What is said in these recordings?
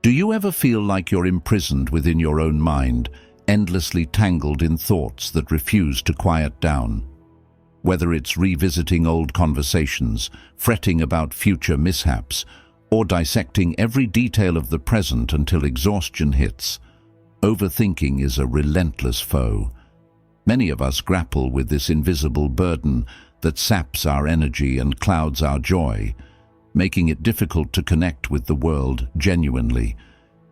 Do you ever feel like you're imprisoned within your own mind, endlessly tangled in thoughts that refuse to quiet down? Whether it's revisiting old conversations, fretting about future mishaps, or dissecting every detail of the present until exhaustion hits, overthinking is a relentless foe. Many of us grapple with this invisible burden that saps our energy and clouds our joy, making it difficult to connect with the world genuinely.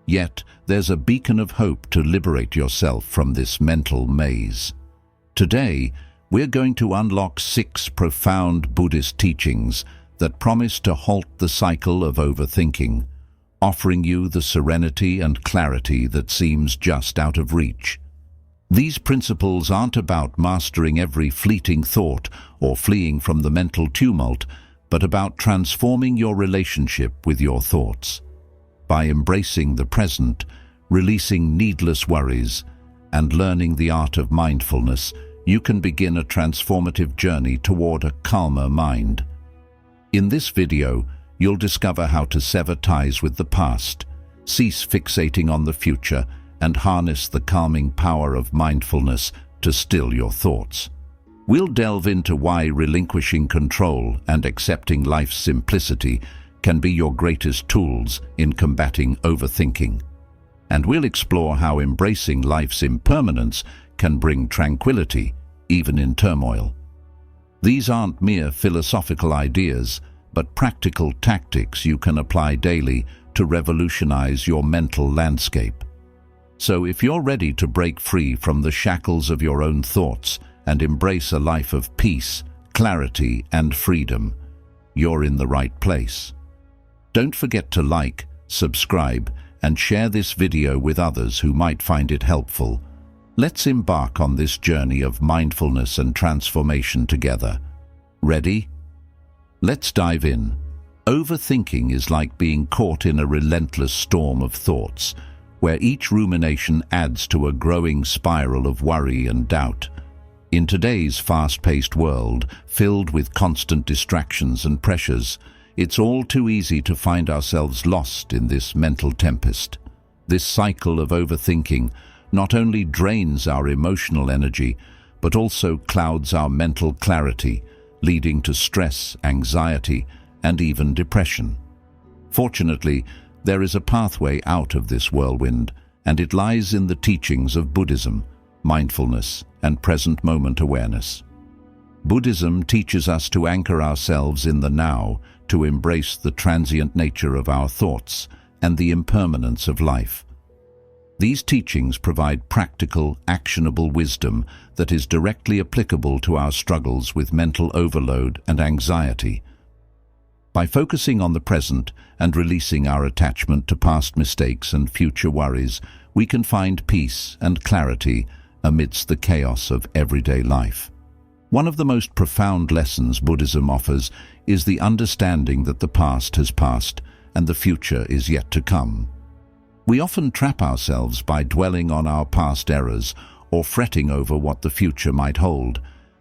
Yet, there's a beacon of hope to liberate yourself from this mental maze. Today, we're going to unlock 6 profound Buddhist teachings that promise to halt the cycle of overthinking, offering you the serenity and clarity that seems just out of reach. These principles aren't about mastering every fleeting thought or fleeing from the mental tumult, but about transforming your relationship with your thoughts. By embracing the present, releasing needless worries, and learning the art of mindfulness, you can begin a transformative journey toward a calmer mind. In this video, you'll discover how to sever ties with the past, cease fixating on the future, and harness the calming power of mindfulness to still your thoughts. We'll delve into why relinquishing control and accepting life's simplicity can be your greatest tools in combating overthinking. And we'll explore how embracing life's impermanence can bring tranquility, even in turmoil. These aren't mere philosophical ideas, but practical tactics you can apply daily to revolutionize your mental landscape. So if you're ready to break free from the shackles of your own thoughts and embrace a life of peace, clarity, and freedom, you're in the right place. Don't forget to like, subscribe, and share this video with others who might find it helpful. Let's embark on this journey of mindfulness and transformation together. Ready? Let's dive in. Overthinking is like being caught in a relentless storm of thoughts, where each rumination adds to a growing spiral of worry and doubt. In today's fast-paced world, filled with constant distractions and pressures, it's all too easy to find ourselves lost in this mental tempest. This cycle of overthinking not only drains our emotional energy, but also clouds our mental clarity, leading to stress, anxiety, and even depression. Fortunately, there is a pathway out of this whirlwind, and it lies in the teachings of Buddhism, mindfulness, and present moment awareness. Buddhism teaches us to anchor ourselves in the now, to embrace the transient nature of our thoughts and the impermanence of life. These teachings provide practical, actionable wisdom that is directly applicable to our struggles with mental overload and anxiety. By focusing on the present and releasing our attachment to past mistakes and future worries, we can find peace and clarity amidst the chaos of everyday life. One of the most profound lessons Buddhism offers is the understanding that the past has passed and the future is yet to come. We often trap ourselves by dwelling on our past errors or fretting over what the future might hold,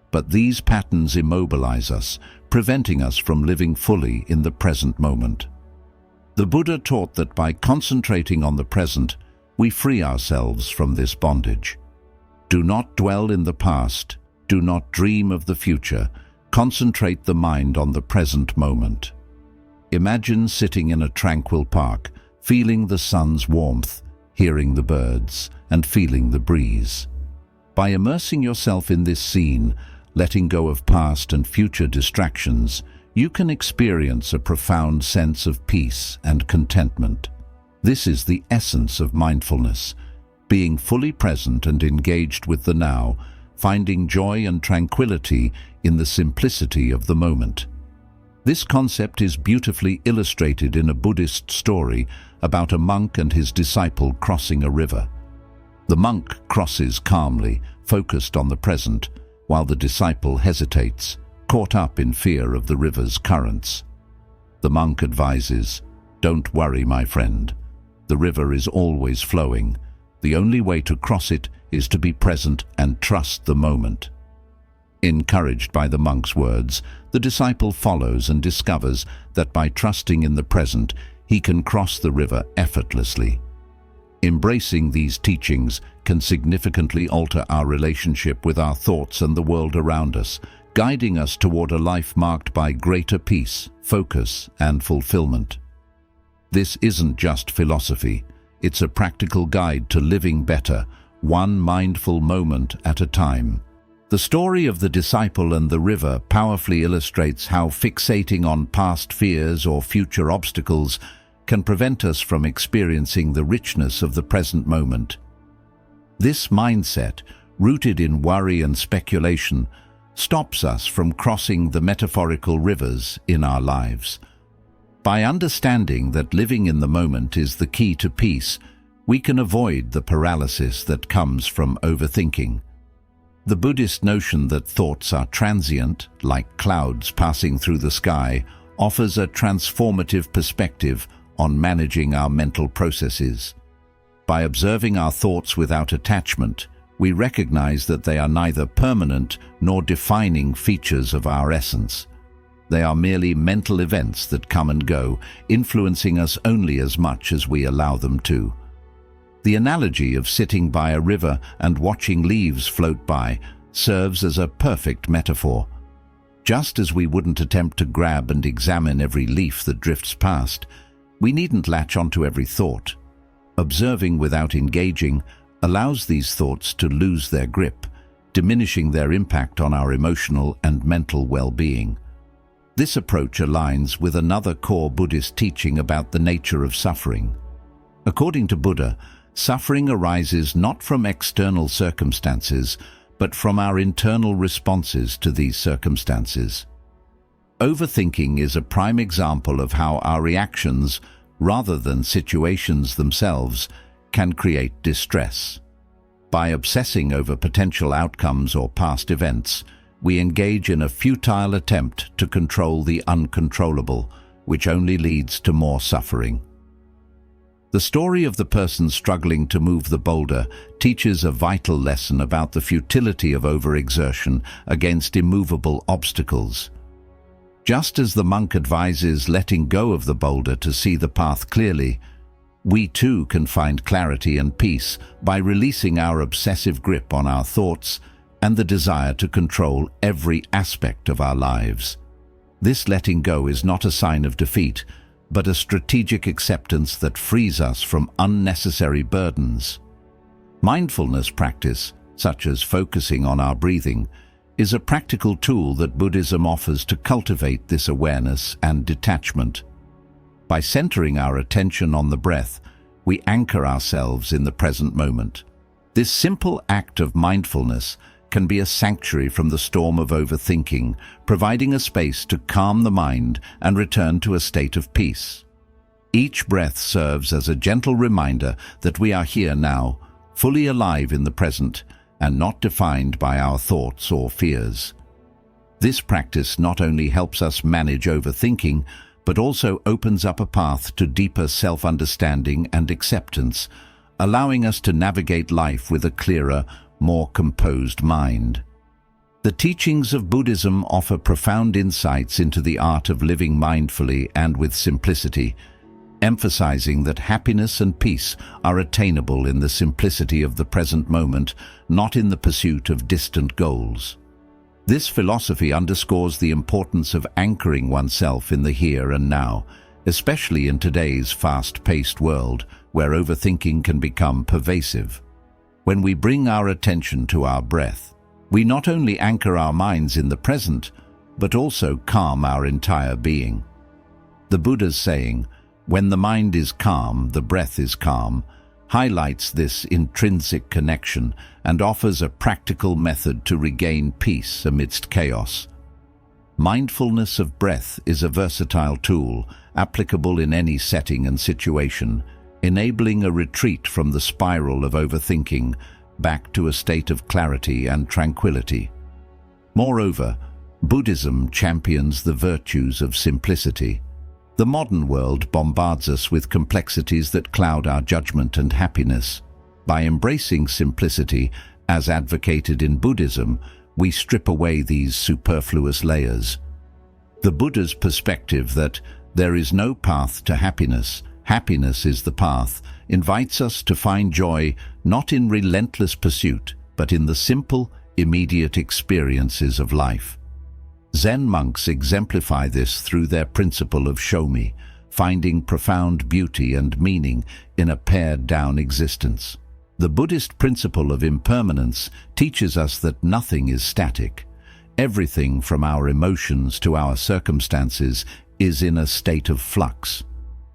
but these patterns immobilize us, preventing us from living fully in the present moment. The Buddha taught that by concentrating on the present, we free ourselves from this bondage. Do not dwell in the past, do not dream of the future, concentrate the mind on the present moment. Imagine sitting in a tranquil park, feeling the sun's warmth, hearing the birds, and feeling the breeze. By immersing yourself in this scene, letting go of past and future distractions, you can experience a profound sense of peace and contentment. This is the essence of mindfulness, being fully present and engaged with the now, finding joy and tranquility in the simplicity of the moment. This concept is beautifully illustrated in a Buddhist story about a monk and his disciple crossing a river. The monk crosses calmly, focused on the present, while the disciple hesitates, caught up in fear of the river's currents. The monk advises, "Don't worry, my friend. The river is always flowing. The only way to cross it is to be present and trust the moment." Encouraged by the monk's words, the disciple follows and discovers that by trusting in the present, he can cross the river effortlessly. Embracing these teachings can significantly alter our relationship with our thoughts and the world around us, guiding us toward a life marked by greater peace, focus, and fulfillment. This isn't just philosophy, it's a practical guide to living better, one mindful moment at a time. The story of the disciple and the river powerfully illustrates how fixating on past fears or future obstacles can prevent us from experiencing the richness of the present moment. This mindset, rooted in worry and speculation, stops us from crossing the metaphorical rivers in our lives. By understanding that living in the moment is the key to peace, we can avoid the paralysis that comes from overthinking. The Buddhist notion that thoughts are transient, like clouds passing through the sky, offers a transformative perspective on managing our mental processes. By observing our thoughts without attachment, we recognize that they are neither permanent nor defining features of our essence. They are merely mental events that come and go, influencing us only as much as we allow them to. The analogy of sitting by a river and watching leaves float by serves as a perfect metaphor. Just as we wouldn't attempt to grab and examine every leaf that drifts past, we needn't latch onto every thought. Observing without engaging allows these thoughts to lose their grip, diminishing their impact on our emotional and mental well-being. This approach aligns with another core Buddhist teaching about the nature of suffering. According to Buddha, suffering arises not from external circumstances, but from our internal responses to these circumstances. Overthinking is a prime example of how our reactions, rather than situations themselves, can create distress. By obsessing over potential outcomes or past events, we engage in a futile attempt to control the uncontrollable, which only leads to more suffering. The story of the person struggling to move the boulder teaches a vital lesson about the futility of overexertion against immovable obstacles. Just as the monk advises letting go of the boulder to see the path clearly, we too can find clarity and peace by releasing our obsessive grip on our thoughts and the desire to control every aspect of our lives. This letting go is not a sign of defeat, but a strategic acceptance that frees us from unnecessary burdens. Mindfulness practice, such as focusing on our breathing, is a practical tool that Buddhism offers to cultivate this awareness and detachment. By centering our attention on the breath, we anchor ourselves in the present moment. This simple act of mindfulness can be a sanctuary from the storm of overthinking, providing a space to calm the mind and return to a state of peace. Each breath serves as a gentle reminder that we are here now, fully alive in the present, and not defined by our thoughts or fears. This practice not only helps us manage overthinking, but also opens up a path to deeper self-understanding and acceptance, allowing us to navigate life with a clearer, more composed mind. The teachings of Buddhism offer profound insights into the art of living mindfully and with simplicity, emphasizing that happiness and peace are attainable in the simplicity of the present moment, not in the pursuit of distant goals. This philosophy underscores the importance of anchoring oneself in the here and now, especially in today's fast-paced world, where overthinking can become pervasive. When we bring our attention to our breath, we not only anchor our minds in the present, but also calm our entire being. The Buddha's saying, "When the mind is calm, the breath is calm," highlights this intrinsic connection and offers a practical method to regain peace amidst chaos. Mindfulness of breath is a versatile tool, applicable in any setting and situation, enabling a retreat from the spiral of overthinking back to a state of clarity and tranquility. Moreover, Buddhism champions the virtues of simplicity. The modern world bombards us with complexities that cloud our judgment and happiness. By embracing simplicity, as advocated in Buddhism, we strip away these superfluous layers. The Buddha's perspective that There is no path to happiness. Happiness is the path, invites us to find joy not in relentless pursuit, but in the simple, immediate experiences of life. Zen monks exemplify this through their principle of shomi, finding profound beauty and meaning in a pared-down existence. The Buddhist principle of impermanence teaches us that nothing is static. Everything from our emotions to our circumstances is in a state of flux.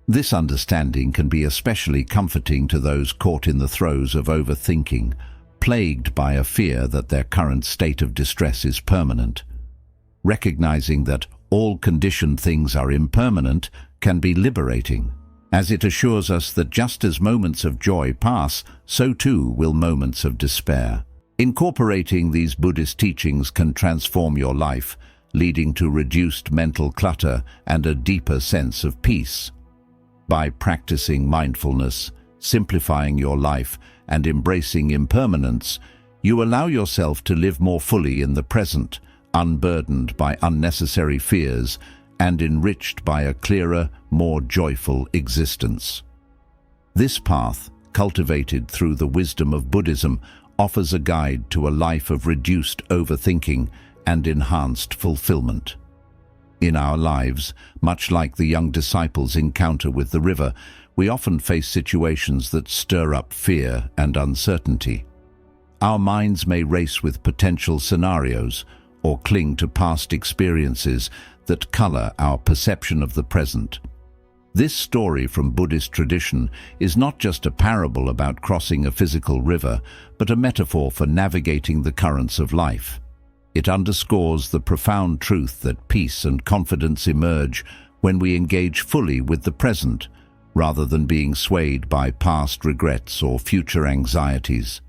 This understanding can be especially comforting to those caught in the throes of overthinking, plagued by a fear that their current state of distress is permanent. Recognizing that all conditioned things are impermanent can be liberating, as it assures us that just as moments of joy pass, so too will moments of despair. Incorporating these Buddhist teachings can transform your life, leading to reduced mental clutter and a deeper sense of peace. By practicing mindfulness, simplifying your life, and embracing impermanence, you allow yourself to live more fully in the present, unburdened by unnecessary fears and enriched by a clearer, more joyful existence. This path, cultivated through the wisdom of Buddhism, offers a guide to a life of reduced overthinking and enhanced fulfillment. In our lives, much like the young disciples' encounter with the river, we often face situations that stir up fear and uncertainty. Our minds may race with potential scenarios or cling to past experiences that color our perception of the present. This story from Buddhist tradition is not just a parable about crossing a physical river, but a metaphor for navigating the currents of life. It underscores the profound truth that peace and confidence emerge when we engage fully with the present, rather than being swayed by past regrets or future anxieties.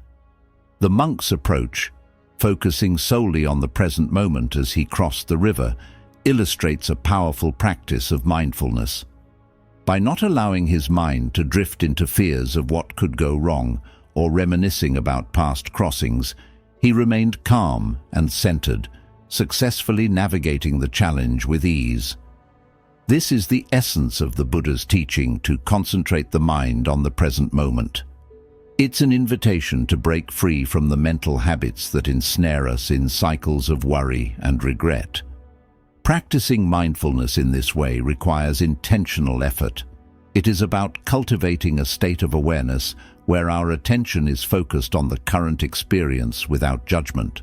The monk's approach, focusing solely on the present moment as he crossed the river, illustrates a powerful practice of mindfulness. By not allowing his mind to drift into fears of what could go wrong or reminiscing about past crossings, he remained calm and centered, successfully navigating the challenge with ease. This is the essence of the Buddha's teaching to concentrate the mind on the present moment. It's an invitation to break free from the mental habits that ensnare us in cycles of worry and regret. Practicing mindfulness in this way requires intentional effort. It is about cultivating a state of awareness where our attention is focused on the current experience without judgment.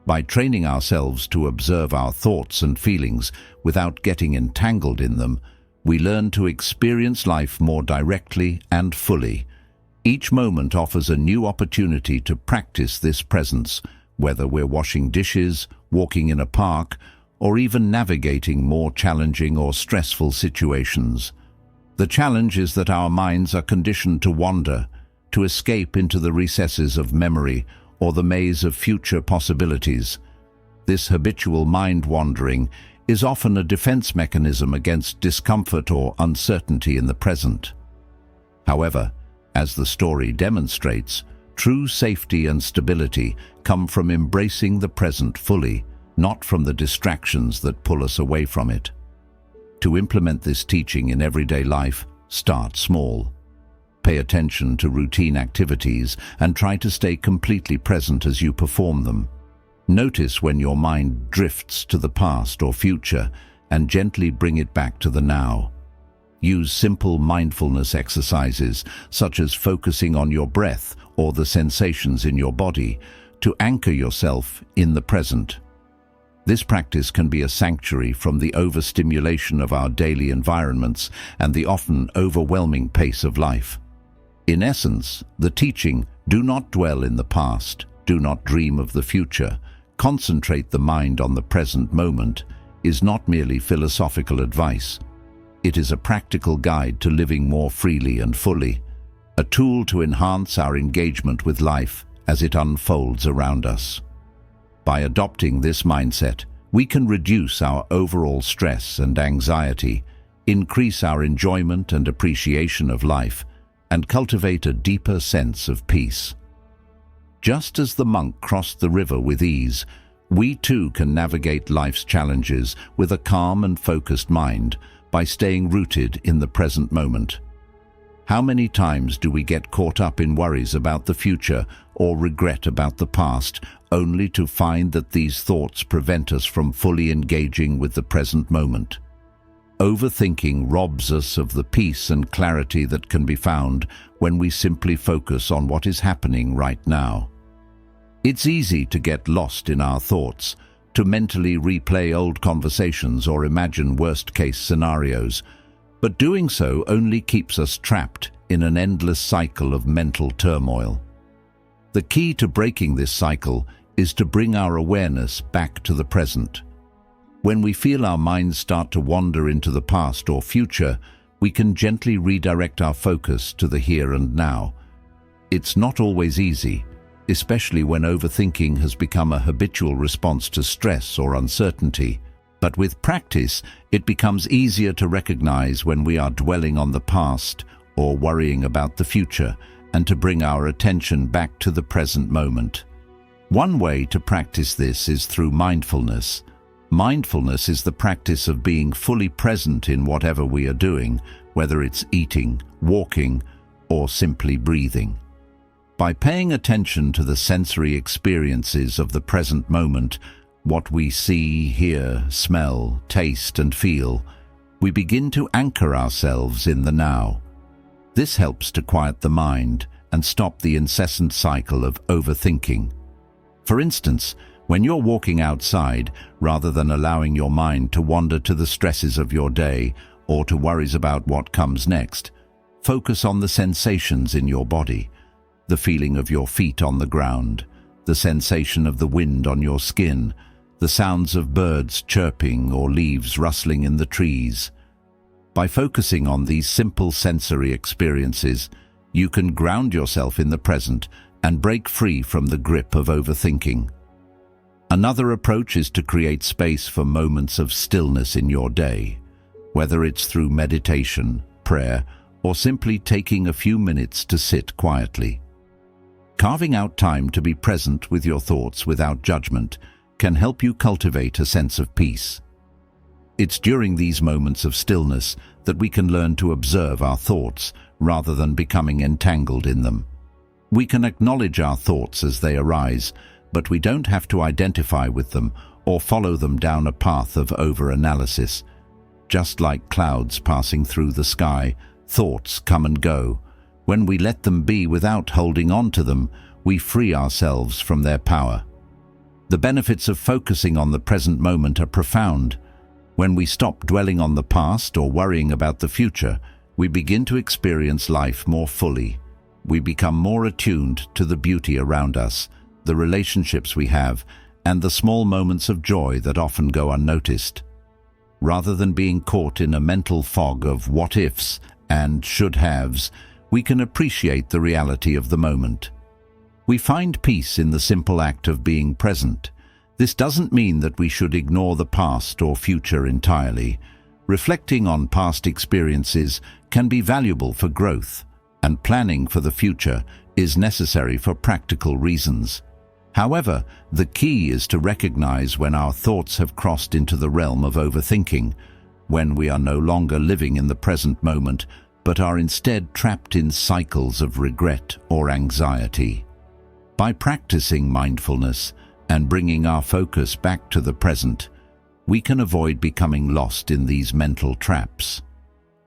By training ourselves to observe our thoughts and feelings without getting entangled in them, we learn to experience life more directly and fully. Each moment offers a new opportunity to practice this presence, whether we're washing dishes, walking in a park, or even navigating more challenging or stressful situations. The challenge is that our minds are conditioned to wander, to escape into the recesses of memory or the maze of future possibilities. This habitual mind-wandering is often a defense mechanism against discomfort or uncertainty in the present. However, as the story demonstrates, true safety and stability come from embracing the present fully, not from the distractions that pull us away from it. To implement this teaching in everyday life, start small. Pay attention to routine activities and try to stay completely present as you perform them. Notice when your mind drifts to the past or future and gently bring it back to the now. Use simple mindfulness exercises, such as focusing on your breath or the sensations in your body, to anchor yourself in the present. This practice can be a sanctuary from the overstimulation of our daily environments and the often overwhelming pace of life. In essence, the teaching, do not dwell in the past, do not dream of the future, concentrate the mind on the present moment, is not merely philosophical advice. It is a practical guide to living more freely and fully, a tool to enhance our engagement with life as it unfolds around us. By adopting this mindset, we can reduce our overall stress and anxiety, increase our enjoyment and appreciation of life, and cultivate a deeper sense of peace. Just as the monk crossed the river with ease, we too can navigate life's challenges with a calm and focused mind, by staying rooted in the present moment. How many times do we get caught up in worries about the future or regret about the past, only to find that these thoughts prevent us from fully engaging with the present moment? Overthinking robs us of the peace and clarity that can be found when we simply focus on what is happening right now. It's easy to get lost in our thoughts, to mentally replay old conversations or imagine worst-case scenarios, but doing so only keeps us trapped in an endless cycle of mental turmoil. The key to breaking this cycle is to bring our awareness back to the present. When we feel our minds start to wander into the past or future, we can gently redirect our focus to the here and now. It's not always easy, especially when overthinking has become a habitual response to stress or uncertainty. But with practice, it becomes easier to recognize when we are dwelling on the past or worrying about the future, and to bring our attention back to the present moment. One way to practice this is through mindfulness. Mindfulness is the practice of being fully present in whatever we are doing, whether it's eating, walking, or simply breathing. By paying attention to the sensory experiences of the present moment, what we see, hear, smell, taste, and feel, we begin to anchor ourselves in the now. This helps to quiet the mind and stop the incessant cycle of overthinking. For instance, when you're walking outside, rather than allowing your mind to wander to the stresses of your day or to worries about what comes next, focus on the sensations in your body, the feeling of your feet on the ground, the sensation of the wind on your skin, the sounds of birds chirping or leaves rustling in the trees. By focusing on these simple sensory experiences, you can ground yourself in the present and break free from the grip of overthinking. Another approach is to create space for moments of stillness in your day, whether it's through meditation, prayer, or simply taking a few minutes to sit quietly. Carving out time to be present with your thoughts without judgment can help you cultivate a sense of peace. It's during these moments of stillness that we can learn to observe our thoughts rather than becoming entangled in them. We can acknowledge our thoughts as they arise, but we don't have to identify with them or follow them down a path of over-analysis. Just like clouds passing through the sky, thoughts come and go. When we let them be without holding on to them, we free ourselves from their power. The benefits of focusing on the present moment are profound. When we stop dwelling on the past or worrying about the future, we begin to experience life more fully. We become more attuned to the beauty around us, the relationships we have, and the small moments of joy that often go unnoticed. Rather than being caught in a mental fog of what-ifs and should-haves, we can appreciate the reality of the moment. We find peace in the simple act of being present. This doesn't mean that we should ignore the past or future entirely. Reflecting on past experiences can be valuable for growth, and planning for the future is necessary for practical reasons. However, the key is to recognize when our thoughts have crossed into the realm of overthinking, when we are no longer living in the present moment, but are instead trapped in cycles of regret or anxiety. By practicing mindfulness and bringing our focus back to the present, we can avoid becoming lost in these mental traps.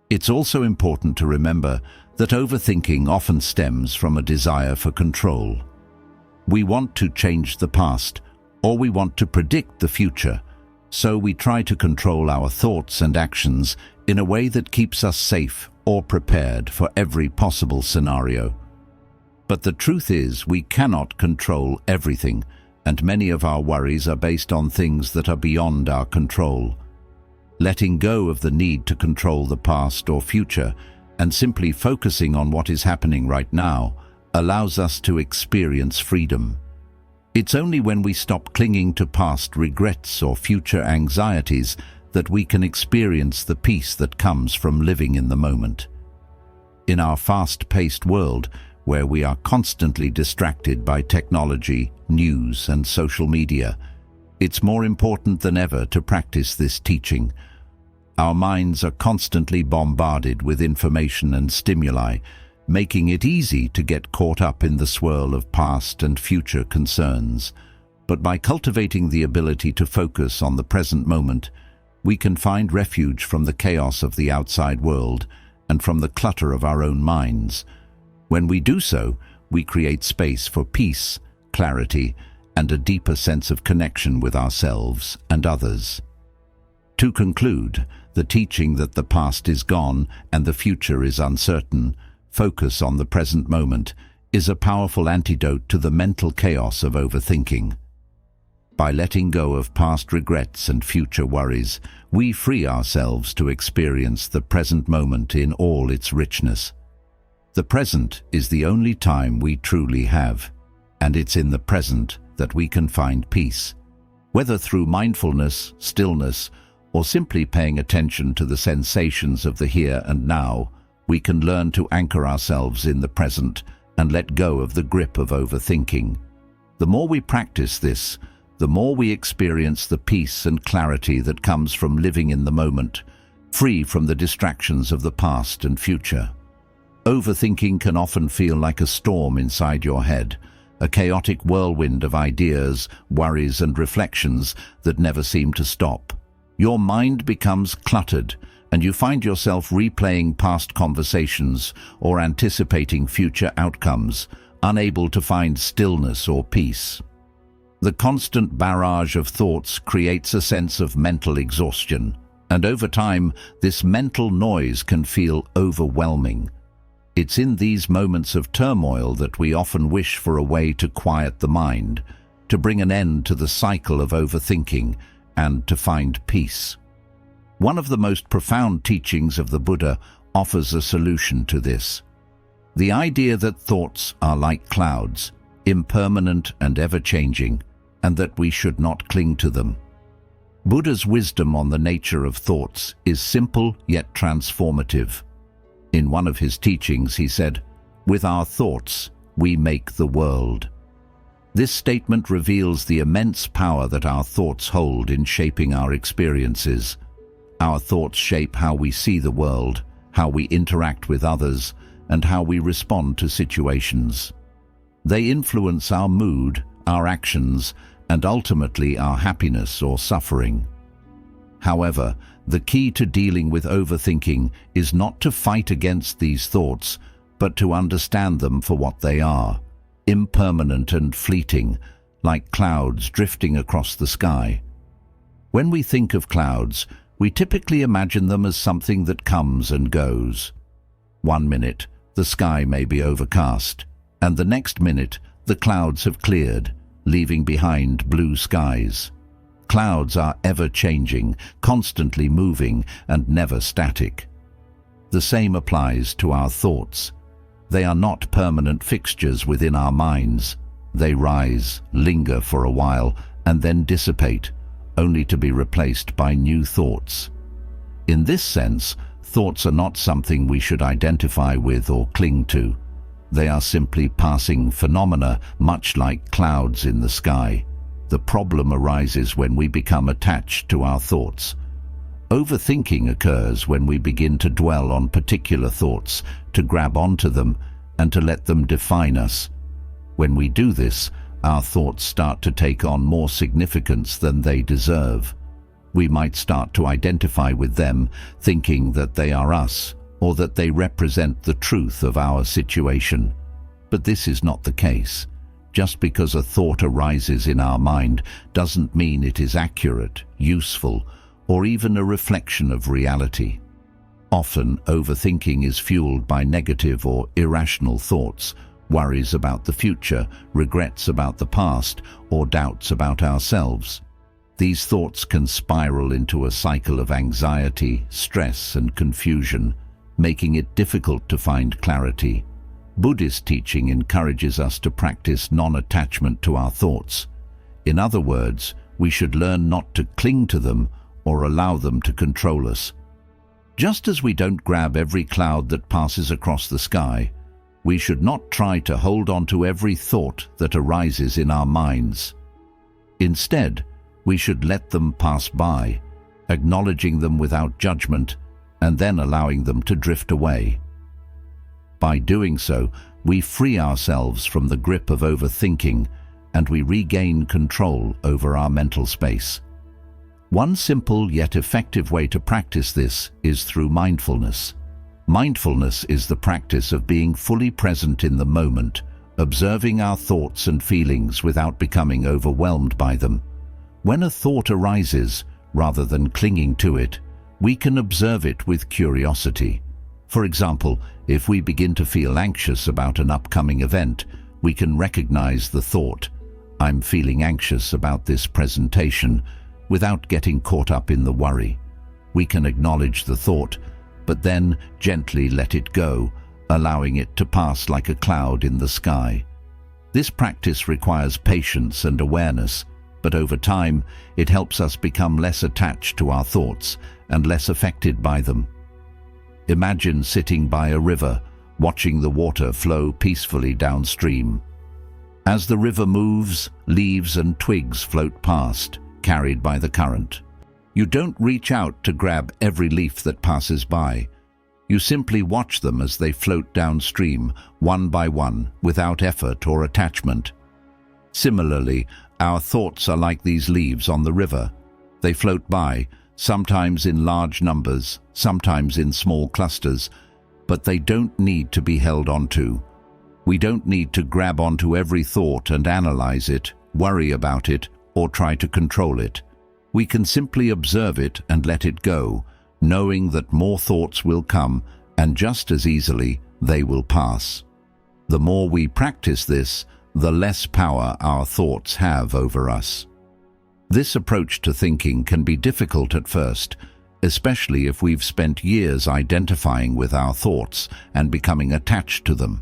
It's also important to remember that overthinking often stems from a desire for control. We want to change the past, or we want to predict the future, so we try to control our thoughts and actions in a way that keeps us safe or prepared for every possible scenario. But the truth is, we cannot control everything, and many of our worries are based on things that are beyond our control. Letting go of the need to control the past or future and simply focusing on what is happening right now allows us to experience freedom. It's only when we stop clinging to past regrets or future anxieties that we can experience the peace that comes from living in the moment. In our fast-paced world, where we are constantly distracted by technology, news, and social media, it's more important than ever to practice this teaching. Our minds are constantly bombarded with information and stimuli, making it easy to get caught up in the swirl of past and future concerns. But by cultivating the ability to focus on the present moment, we can find refuge from the chaos of the outside world and from the clutter of our own minds. When we do so, we create space for peace, clarity, and a deeper sense of connection with ourselves and others. To conclude, the teaching that the past is gone and the future is uncertain, focus on the present moment, is a powerful antidote to the mental chaos of overthinking. By letting go of past regrets and future worries, we free ourselves to experience the present moment in all its richness. The present is the only time we truly have, and it's in the present that we can find peace. Whether through mindfulness, stillness, or simply paying attention to the sensations of the here and now, we can learn to anchor ourselves in the present and let go of the grip of overthinking. The more we practice this, the more we experience the peace and clarity that comes from living in the moment, free from the distractions of the past and future. Overthinking can often feel like a storm inside your head, a chaotic whirlwind of ideas, worries, and reflections that never seem to stop. Your mind becomes cluttered, and you find yourself replaying past conversations or anticipating future outcomes, unable to find stillness or peace. The constant barrage of thoughts creates a sense of mental exhaustion, and over time, this mental noise can feel overwhelming. It's in these moments of turmoil that we often wish for a way to quiet the mind, to bring an end to the cycle of overthinking, and to find peace. One of the most profound teachings of the Buddha offers a solution to this. The idea that thoughts are like clouds, impermanent and ever-changing, and that we should not cling to them. Buddha's wisdom on the nature of thoughts is simple yet transformative. In one of his teachings he said, "With our thoughts, we make the world." This statement reveals the immense power that our thoughts hold in shaping our experiences. Our thoughts shape how we see the world, how we interact with others, and how we respond to situations. They influence our mood, our actions, and ultimately our happiness or suffering. However, the key to dealing with overthinking is not to fight against these thoughts, but to understand them for what they are, impermanent and fleeting, like clouds drifting across the sky. When we think of clouds, we typically imagine them as something that comes and goes. One minute, the sky may be overcast, and the next minute, the clouds have cleared, leaving behind blue skies. Clouds are ever-changing, constantly moving, and never static. The same applies to our thoughts. They are not permanent fixtures within our minds. They rise, linger for a while, and then dissipate, only to be replaced by new thoughts. In this sense, thoughts are not something we should identify with or cling to. They are simply passing phenomena, much like clouds in the sky. The problem arises when we become attached to our thoughts. Overthinking occurs when we begin to dwell on particular thoughts, to grab onto them, and to let them define us. When we do this, our thoughts start to take on more significance than they deserve. We might start to identify with them, thinking that they are us, or that they represent the truth of our situation. But this is not the case. Just because a thought arises in our mind doesn't mean it is accurate, useful, or even a reflection of reality. Often, overthinking is fueled by negative or irrational thoughts, worries about the future, regrets about the past, or doubts about ourselves. These thoughts can spiral into a cycle of anxiety, stress, and confusion, making it difficult to find clarity. Buddhist teaching encourages us to practice non-attachment to our thoughts. In other words, we should learn not to cling to them or allow them to control us. Just as we don't grab every cloud that passes across the sky, we should not try to hold on to every thought that arises in our minds. Instead, we should let them pass by, acknowledging them without judgment, and then allowing them to drift away. By doing so, we free ourselves from the grip of overthinking, and we regain control over our mental space. One simple yet effective way to practice this is through mindfulness. Mindfulness is the practice of being fully present in the moment, observing our thoughts and feelings without becoming overwhelmed by them. When a thought arises, rather than clinging to it, we can observe it with curiosity. For example, if we begin to feel anxious about an upcoming event, we can recognize the thought, "I'm feeling anxious about this presentation," without getting caught up in the worry. We can acknowledge the thought, but then gently let it go, allowing it to pass like a cloud in the sky. This practice requires patience and awareness, but over time, it helps us become less attached to our thoughts and less affected by them. Imagine sitting by a river, watching the water flow peacefully downstream. As the river moves, leaves and twigs float past, carried by the current. You don't reach out to grab every leaf that passes by. You simply watch them as they float downstream, one by one, without effort or attachment. Similarly, our thoughts are like these leaves on the river. They float by, sometimes in large numbers, sometimes in small clusters, but they don't need to be held onto. We don't need to grab onto every thought and analyze it, worry about it, or try to control it. We can simply observe it and let it go, knowing that more thoughts will come, and just as easily, they will pass. The more we practice this, the less power our thoughts have over us. This approach to thinking can be difficult at first, especially if we've spent years identifying with our thoughts and becoming attached to them.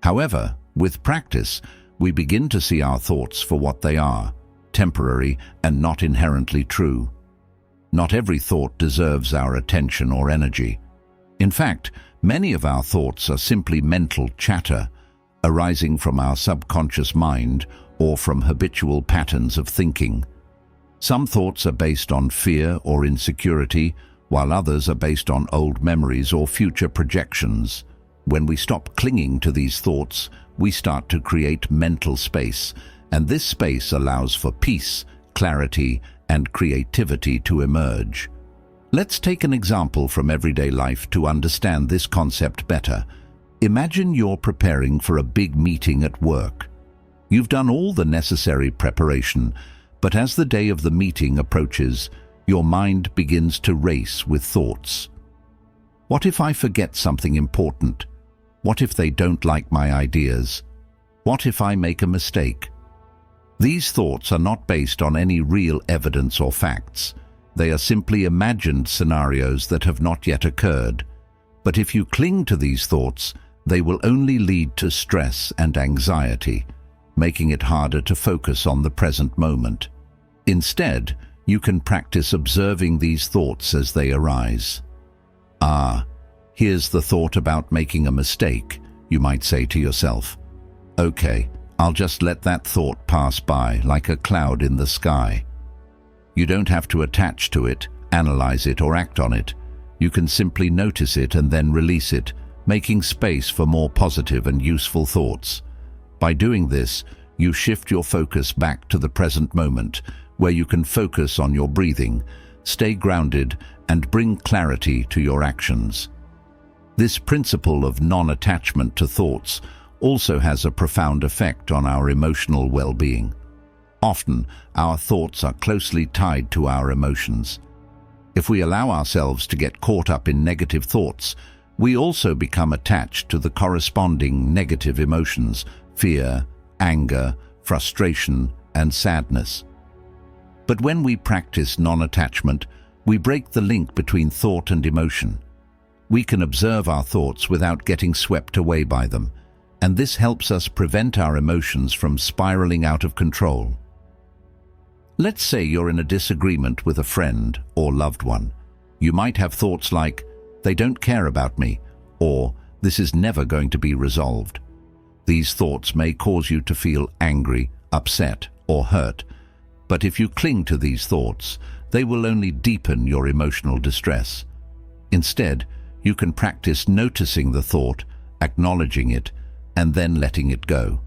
However, with practice, we begin to see our thoughts for what they are, temporary and not inherently true. Not every thought deserves our attention or energy. In fact, many of our thoughts are simply mental chatter, arising from our subconscious mind or from habitual patterns of thinking. Some thoughts are based on fear or insecurity, while others are based on old memories or future projections. When we stop clinging to these thoughts, we start to create mental space, and this space allows for peace, clarity, and creativity to emerge. Let's take an example from everyday life to understand this concept better. Imagine you're preparing for a big meeting at work. You've done all the necessary preparation, but as the day of the meeting approaches, your mind begins to race with thoughts. What if I forget something important? What if they don't like my ideas? What if I make a mistake? These thoughts are not based on any real evidence or facts. They are simply imagined scenarios that have not yet occurred. But if you cling to these thoughts, they will only lead to stress and anxiety, making it harder to focus on the present moment. Instead, you can practice observing these thoughts as they arise. Here's the thought about making a mistake, you might say to yourself. Okay, I'll just let that thought pass by like a cloud in the sky. You don't have to attach to it, analyze it, or act on it. You can simply notice it and then release it, making space for more positive and useful thoughts. By doing this, you shift your focus back to the present moment, where you can focus on your breathing, stay grounded, and bring clarity to your actions. This principle of non-attachment to thoughts also has a profound effect on our emotional well-being. Often, our thoughts are closely tied to our emotions. If we allow ourselves to get caught up in negative thoughts, we also become attached to the corresponding negative emotions, fear, anger, frustration, and sadness. But when we practice non-attachment, we break the link between thought and emotion. We can observe our thoughts without getting swept away by them, and this helps us prevent our emotions from spiraling out of control. Let's say you're in a disagreement with a friend or loved one. You might have thoughts like, "They don't care about me," or "This is never going to be resolved." These thoughts may cause you to feel angry, upset, or hurt. But if you cling to these thoughts, they will only deepen your emotional distress. Instead, you can practice noticing the thought, acknowledging it, and then letting it go.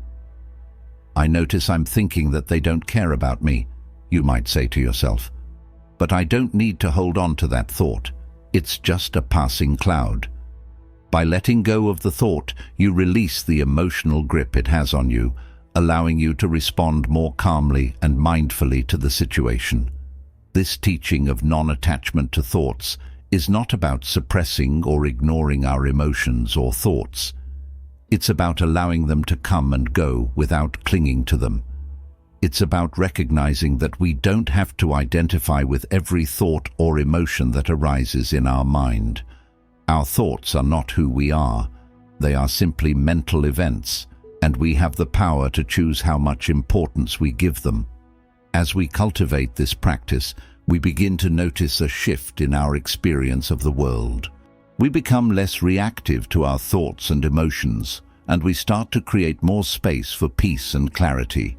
I notice I'm thinking that they don't care about me, you might say to yourself. But I don't need to hold on to that thought. It's just a passing cloud. By letting go of the thought, you release the emotional grip it has on you, allowing you to respond more calmly and mindfully to the situation. This teaching of non-attachment to thoughts is not about suppressing or ignoring our emotions or thoughts. It's about allowing them to come and go without clinging to them. It's about recognizing that we don't have to identify with every thought or emotion that arises in our mind. Our thoughts are not who we are. They are simply mental events, and we have the power to choose how much importance we give them. As we cultivate this practice, we begin to notice a shift in our experience of the world. We become less reactive to our thoughts and emotions, and we start to create more space for peace and clarity.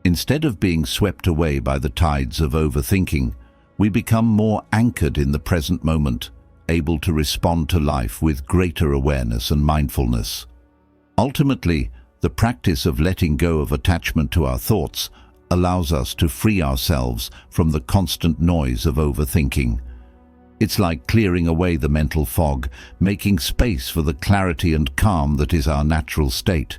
Instead of being swept away by the tides of overthinking, we become more anchored in the present moment, able to respond to life with greater awareness and mindfulness. Ultimately, the practice of letting go of attachment to our thoughts allows us to free ourselves from the constant noise of overthinking. It's like clearing away the mental fog, making space for the clarity and calm that is our natural state.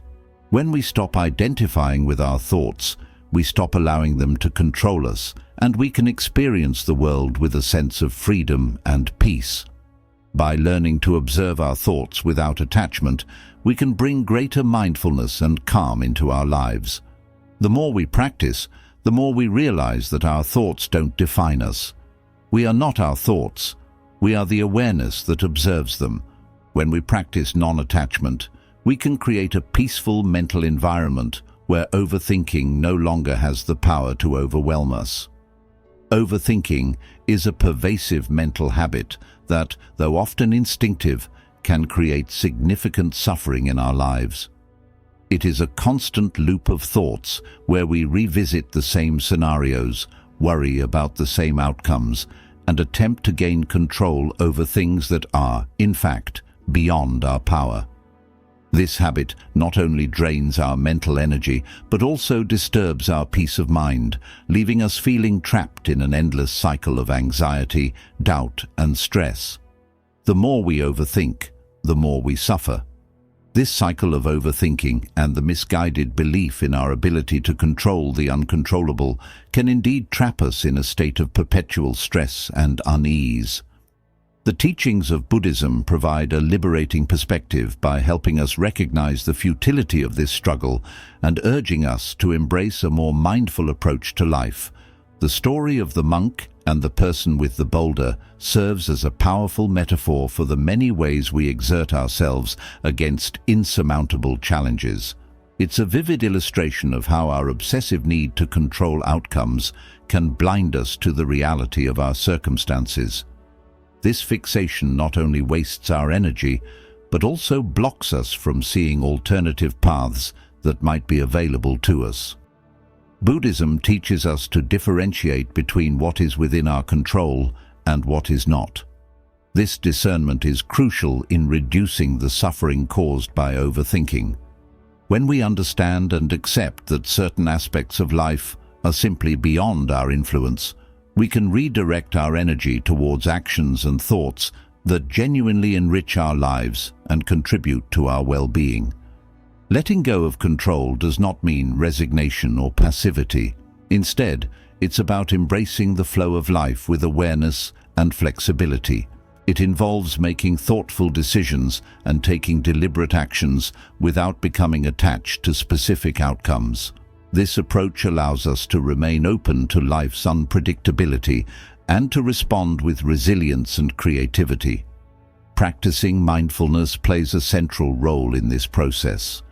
When we stop identifying with our thoughts, we stop allowing them to control us, and we can experience the world with a sense of freedom and peace. By learning to observe our thoughts without attachment, we can bring greater mindfulness and calm into our lives. The more we practice, the more we realize that our thoughts don't define us. We are not our thoughts. We are the awareness that observes them. When we practice non-attachment, we can create a peaceful mental environment where overthinking no longer has the power to overwhelm us. Overthinking is a pervasive mental habit that, though often instinctive, can create significant suffering in our lives. It is a constant loop of thoughts where we revisit the same scenarios, worry about the same outcomes, and attempt to gain control over things that are, in fact, beyond our power. This habit not only drains our mental energy, but also disturbs our peace of mind, leaving us feeling trapped in an endless cycle of anxiety, doubt, and stress. The more we overthink, the more we suffer. This cycle of overthinking and the misguided belief in our ability to control the uncontrollable can indeed trap us in a state of perpetual stress and unease. The teachings of Buddhism provide a liberating perspective by helping us recognize the futility of this struggle and urging us to embrace a more mindful approach to life. The story of the monk and the person with the boulder serves as a powerful metaphor for the many ways we exert ourselves against insurmountable challenges. It's a vivid illustration of how our obsessive need to control outcomes can blind us to the reality of our circumstances. This fixation not only wastes our energy, but also blocks us from seeing alternative paths that might be available to us. Buddhism teaches us to differentiate between what is within our control and what is not. This discernment is crucial in reducing the suffering caused by overthinking. When we understand and accept that certain aspects of life are simply beyond our influence, we can redirect our energy towards actions and thoughts that genuinely enrich our lives and contribute to our well-being. Letting go of control does not mean resignation or passivity. Instead, it's about embracing the flow of life with awareness and flexibility. It involves making thoughtful decisions and taking deliberate actions without becoming attached to specific outcomes. This approach allows us to remain open to life's unpredictability and to respond with resilience and creativity. Practicing mindfulness plays a central role in this process.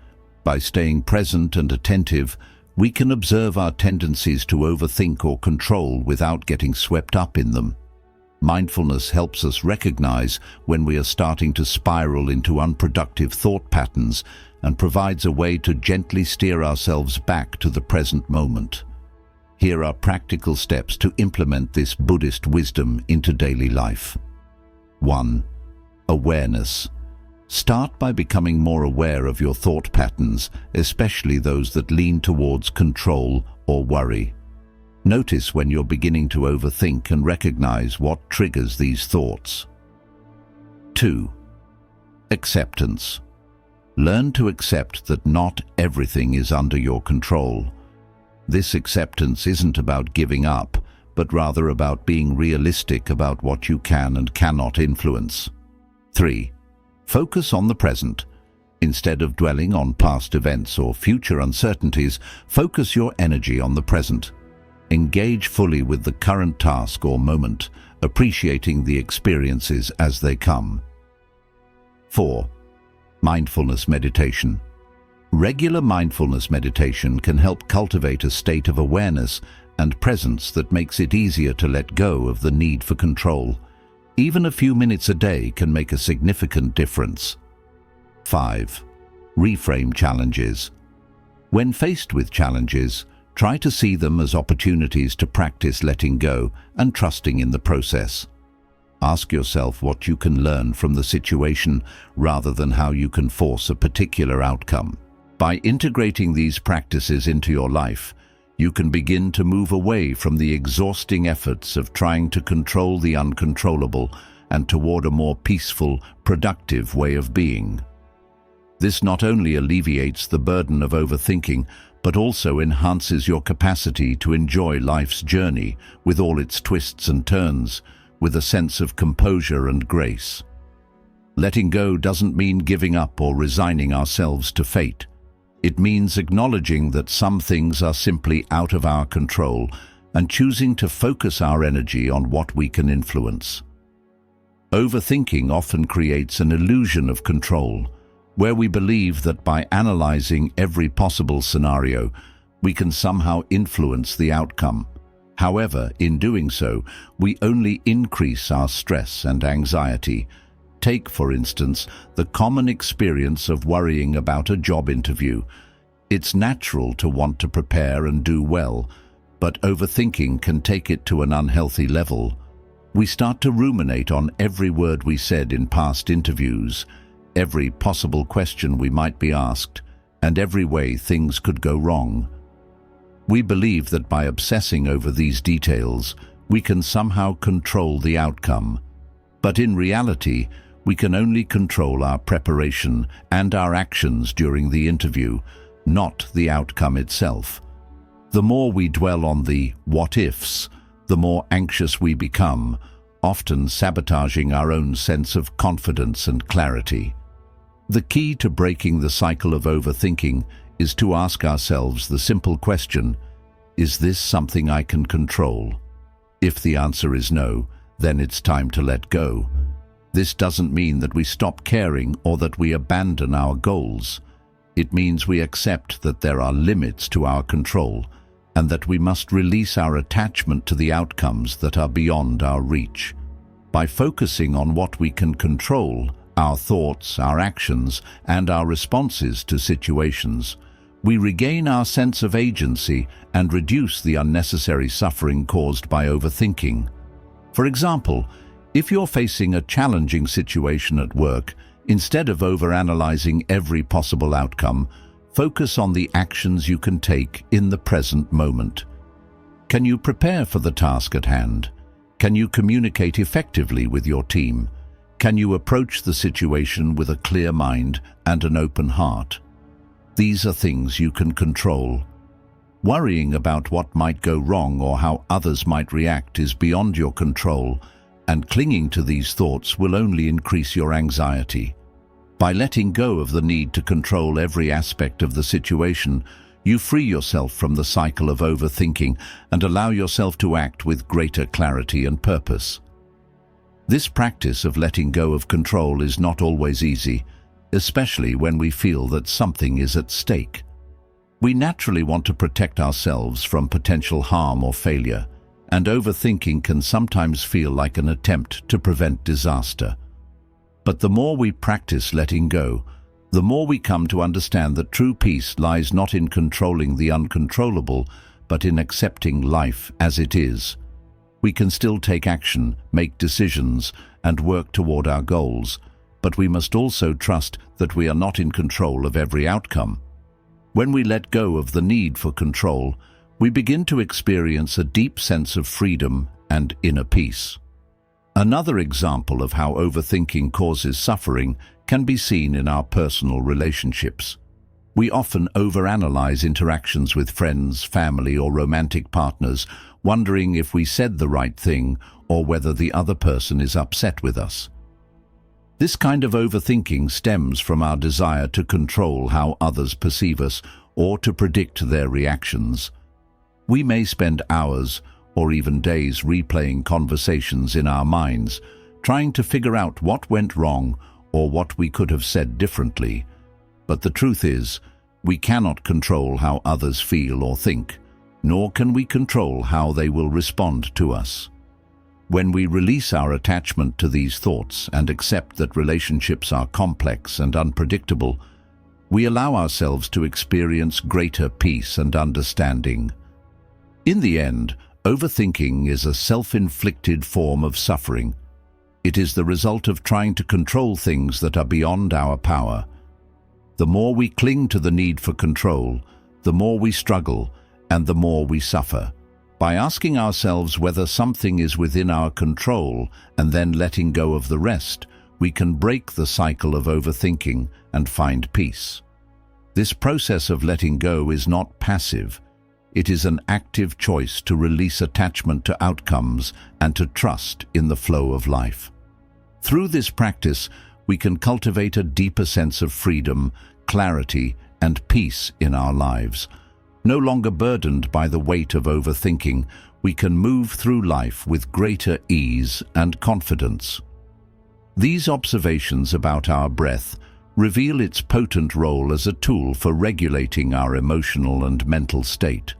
By staying present and attentive, we can observe our tendencies to overthink or control without getting swept up in them. Mindfulness helps us recognize when we are starting to spiral into unproductive thought patterns and provides a way to gently steer ourselves back to the present moment. Here are practical steps to implement this Buddhist wisdom into daily life. 1. Awareness. Start by becoming more aware of your thought patterns, especially those that lean towards control or worry. Notice when you're beginning to overthink and recognize what triggers these thoughts. 2. Acceptance. Learn to accept that not everything is under your control. This acceptance isn't about giving up, but rather about being realistic about what you can and cannot influence. 3. Focus on the present. Instead of dwelling on past events or future uncertainties, focus your energy on the present. Engage fully with the current task or moment, appreciating the experiences as they come. 4. Mindfulness meditation. Regular mindfulness meditation can help cultivate a state of awareness and presence that makes it easier to let go of the need for control. Even a few minutes a day can make a significant difference. 5. Reframe challenges. When faced with challenges, try to see them as opportunities to practice letting go and trusting in the process. Ask yourself what you can learn from the situation rather than how you can force a particular outcome. By integrating these practices into your life, you can begin to move away from the exhausting efforts of trying to control the uncontrollable and toward a more peaceful, productive way of being. This not only alleviates the burden of overthinking, but also enhances your capacity to enjoy life's journey with all its twists and turns, with a sense of composure and grace. Letting go doesn't mean giving up or resigning ourselves to fate. It means acknowledging that some things are simply out of our control and choosing to focus our energy on what we can influence. Overthinking often creates an illusion of control, where we believe that by analyzing every possible scenario, we can somehow influence the outcome. However, in doing so, we only increase our stress and anxiety. Take, for instance, the common experience of worrying about a job interview. It's natural to want to prepare and do well, but overthinking can take it to an unhealthy level. We start to ruminate on every word we said in past interviews, every possible question we might be asked, and every way things could go wrong. We believe that by obsessing over these details, we can somehow control the outcome. But in reality, we can only control our preparation and our actions during the interview, not the outcome itself. The more we dwell on the what-ifs, the more anxious we become, often sabotaging our own sense of confidence and clarity. The key to breaking the cycle of overthinking is to ask ourselves the simple question, is this something I can control? If the answer is no, then it's time to let go. This doesn't mean that we stop caring or that we abandon our goals. It means we accept that there are limits to our control and that we must release our attachment to the outcomes that are beyond our reach. By focusing on what we can control, our thoughts, our actions, and our responses to situations, we regain our sense of agency and reduce the unnecessary suffering caused by overthinking. For example, if you're facing a challenging situation at work, instead of overanalyzing every possible outcome, focus on the actions you can take in the present moment. Can you prepare for the task at hand? Can you communicate effectively with your team? Can you approach the situation with a clear mind and an open heart? These are things you can control. Worrying about what might go wrong or how others might react is beyond your control, and clinging to these thoughts will only increase your anxiety. By letting go of the need to control every aspect of the situation, you free yourself from the cycle of overthinking and allow yourself to act with greater clarity and purpose. This practice of letting go of control is not always easy, especially when we feel that something is at stake. We naturally want to protect ourselves from potential harm or failure, and overthinking can sometimes feel like an attempt to prevent disaster. But the more we practice letting go, the more we come to understand that true peace lies not in controlling the uncontrollable, but in accepting life as it is. We can still take action, make decisions, and work toward our goals, but we must also trust that we are not in control of every outcome. When we let go of the need for control, we begin to experience a deep sense of freedom and inner peace. Another example of how overthinking causes suffering can be seen in our personal relationships. We often overanalyze interactions with friends, family, or romantic partners, wondering if we said the right thing or whether the other person is upset with us. This kind of overthinking stems from our desire to control how others perceive us or to predict their reactions. We may spend hours or even days replaying conversations in our minds, trying to figure out what went wrong or what we could have said differently. But the truth is, we cannot control how others feel or think, nor can we control how they will respond to us. When we release our attachment to these thoughts and accept that relationships are complex and unpredictable, we allow ourselves to experience greater peace and understanding. In the end, overthinking is a self-inflicted form of suffering. It is the result of trying to control things that are beyond our power. The more we cling to the need for control, the more we struggle and the more we suffer. By asking ourselves whether something is within our control and then letting go of the rest, we can break the cycle of overthinking and find peace. This process of letting go is not passive. It is an active choice to release attachment to outcomes and to trust in the flow of life. Through this practice, we can cultivate a deeper sense of freedom, clarity, and peace in our lives. No longer burdened by the weight of overthinking, we can move through life with greater ease and confidence. These observations about our breath reveal its potent role as a tool for regulating our emotional and mental state.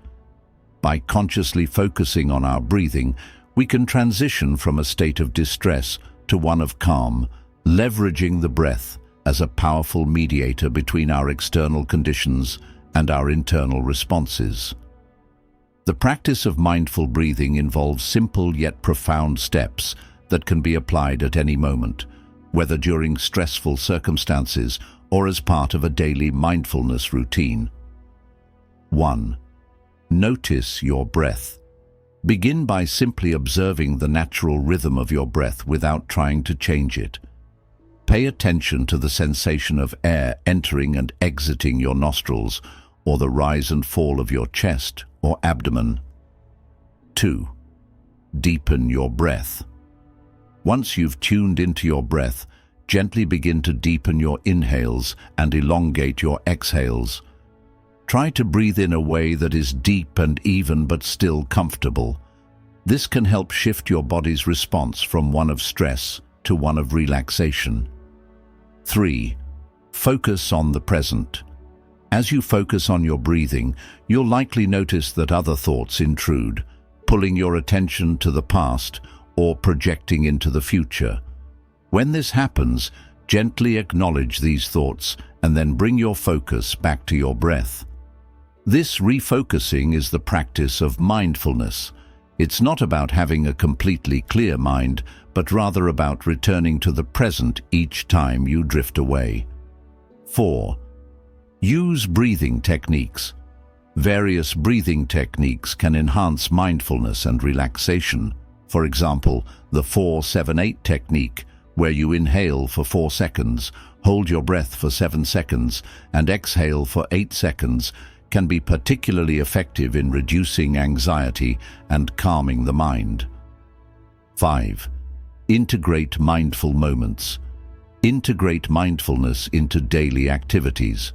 By consciously focusing on our breathing, we can transition from a state of distress to one of calm, leveraging the breath as a powerful mediator between our external conditions and our internal responses. The practice of mindful breathing involves simple yet profound steps that can be applied at any moment, whether during stressful circumstances or as part of a daily mindfulness routine. 1. Notice your breath. Begin by simply observing the natural rhythm of your breath without trying to change it. Pay attention to the sensation of air entering and exiting your nostrils, or the rise and fall of your chest or abdomen. 2. Deepen your breath. Once you've tuned into your breath, gently begin to deepen your inhales and elongate your exhales. Try to breathe in a way that is deep and even but still comfortable. This can help shift your body's response from one of stress to one of relaxation. 3. Focus on the present. As you focus on your breathing, you'll likely notice that other thoughts intrude, pulling your attention to the past or projecting into the future. When this happens, gently acknowledge these thoughts and then bring your focus back to your breath. This refocusing is the practice of mindfulness. It's not about having a completely clear mind, but rather about returning to the present each time you drift away. 4. Use breathing techniques. Various breathing techniques can enhance mindfulness and relaxation. For example, the 4-7-8 technique, where you inhale for 4 seconds, hold your breath for 7 seconds, and exhale for 8 seconds, can be particularly effective in reducing anxiety and calming the mind. 5. Integrate mindful moments. Integrate mindfulness into daily activities.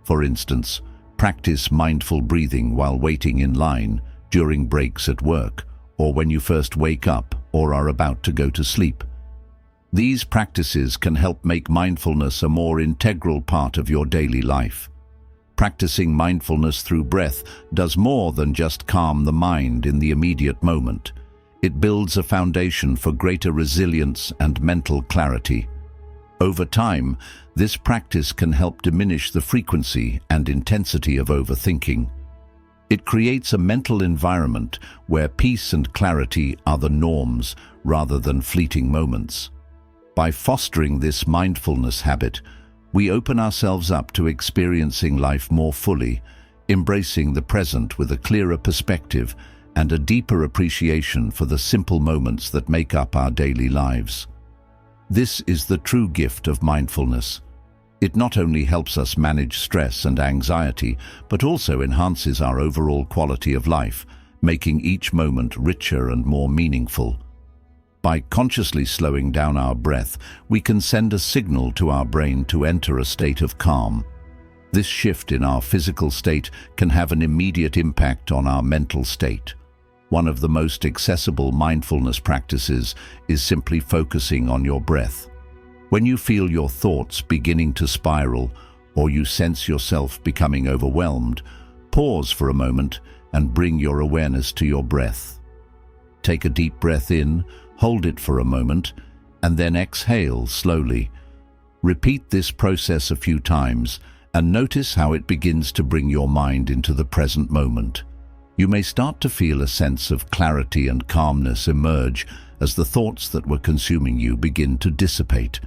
For instance, practice mindful breathing while waiting in line, during breaks at work, or when you first wake up or are about to go to sleep. These practices can help make mindfulness a more integral part of your daily life. Practicing mindfulness through breath does more than just calm the mind in the immediate moment. It builds a foundation for greater resilience and mental clarity. Over time, this practice can help diminish the frequency and intensity of overthinking. It creates a mental environment where peace and clarity are the norms rather than fleeting moments. By fostering this mindfulness habit, we open ourselves up to experiencing life more fully, embracing the present with a clearer perspective and a deeper appreciation for the simple moments that make up our daily lives. This is the true gift of mindfulness. It not only helps us manage stress and anxiety, but also enhances our overall quality of life, making each moment richer and more meaningful. By consciously slowing down our breath, we can send a signal to our brain to enter a state of calm. This shift in our physical state can have an immediate impact on our mental state. One of the most accessible mindfulness practices is simply focusing on your breath. When you feel your thoughts beginning to spiral or you sense yourself becoming overwhelmed, pause for a moment and bring your awareness to your breath. Take a deep breath in, hold it for a moment, and then exhale slowly. Repeat this process a few times and notice how it begins to bring your mind into the present moment. You may start to feel a sense of clarity and calmness emerge as the thoughts that were consuming you begin to dissipate.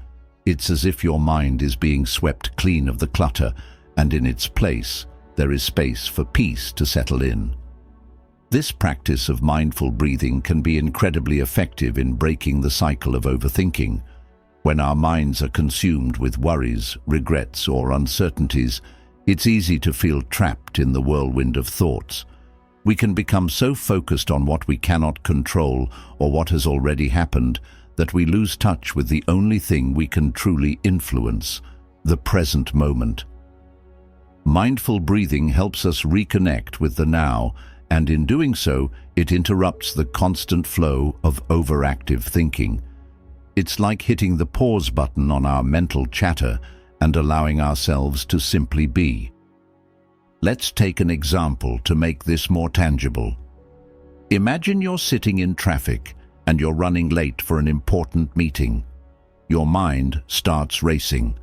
It's as if your mind is being swept clean of the clutter, and in its place, there is space for peace to settle in. This practice of mindful breathing can be incredibly effective in breaking the cycle of overthinking. When our minds are consumed with worries, regrets, or uncertainties, it's easy to feel trapped in the whirlwind of thoughts. We can become so focused on what we cannot control or what has already happened that we lose touch with the only thing we can truly influence, the present moment. Mindful breathing helps us reconnect with the now, and in doing so, it interrupts the constant flow of overactive thinking. It's like hitting the pause button on our mental chatter and allowing ourselves to simply be. Let's take an example to make this more tangible. Imagine you're sitting in traffic and you're running late for an important meeting. Your mind starts racing.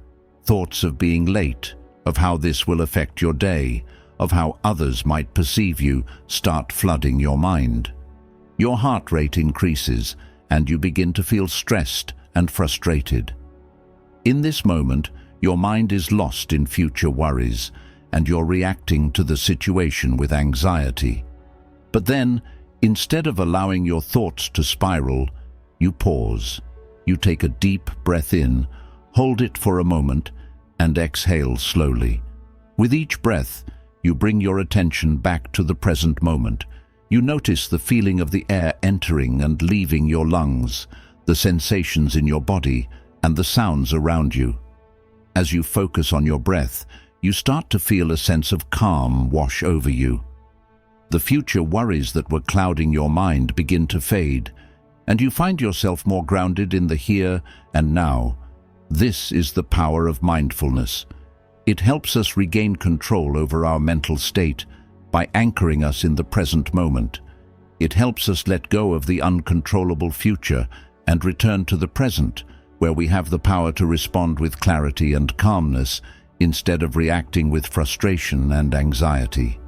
Thoughts of being late, of how this will affect your day, of how others might perceive you start flooding your mind. Your heart rate increases and you begin to feel stressed and frustrated. In this moment, your mind is lost in future worries and you're reacting to the situation with anxiety. But then, instead of allowing your thoughts to spiral, you pause. You take a deep breath in, hold it for a moment, and exhale slowly. With each breath, you bring your attention back to the present moment. You notice the feeling of the air entering and leaving your lungs, the sensations in your body, and the sounds around you. As you focus on your breath, you start to feel a sense of calm wash over you. The future worries that were clouding your mind begin to fade, and you find yourself more grounded in the here and now. This is the power of mindfulness. It helps us regain control over our mental state by anchoring us in the present moment. It helps us let go of the uncontrollable future and return to the present, where we have the power to respond with clarity and calmness instead of reacting with frustration and anxiety.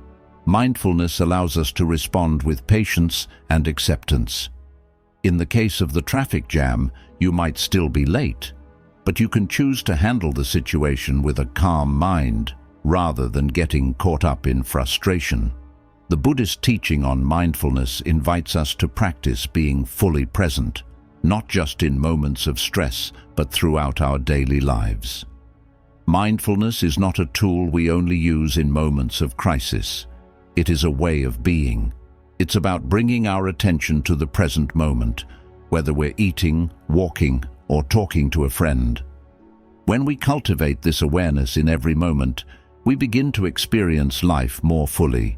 Mindfulness allows us to respond with patience and acceptance. In the case of the traffic jam, you might still be late, but you can choose to handle the situation with a calm mind rather than getting caught up in frustration. The Buddhist teaching on mindfulness invites us to practice being fully present, not just in moments of stress, but throughout our daily lives. Mindfulness is not a tool we only use in moments of crisis. It is a way of being. It's about bringing our attention to the present moment, whether we're eating, walking, or talking to a friend. When we cultivate this awareness in every moment, we begin to experience life more fully.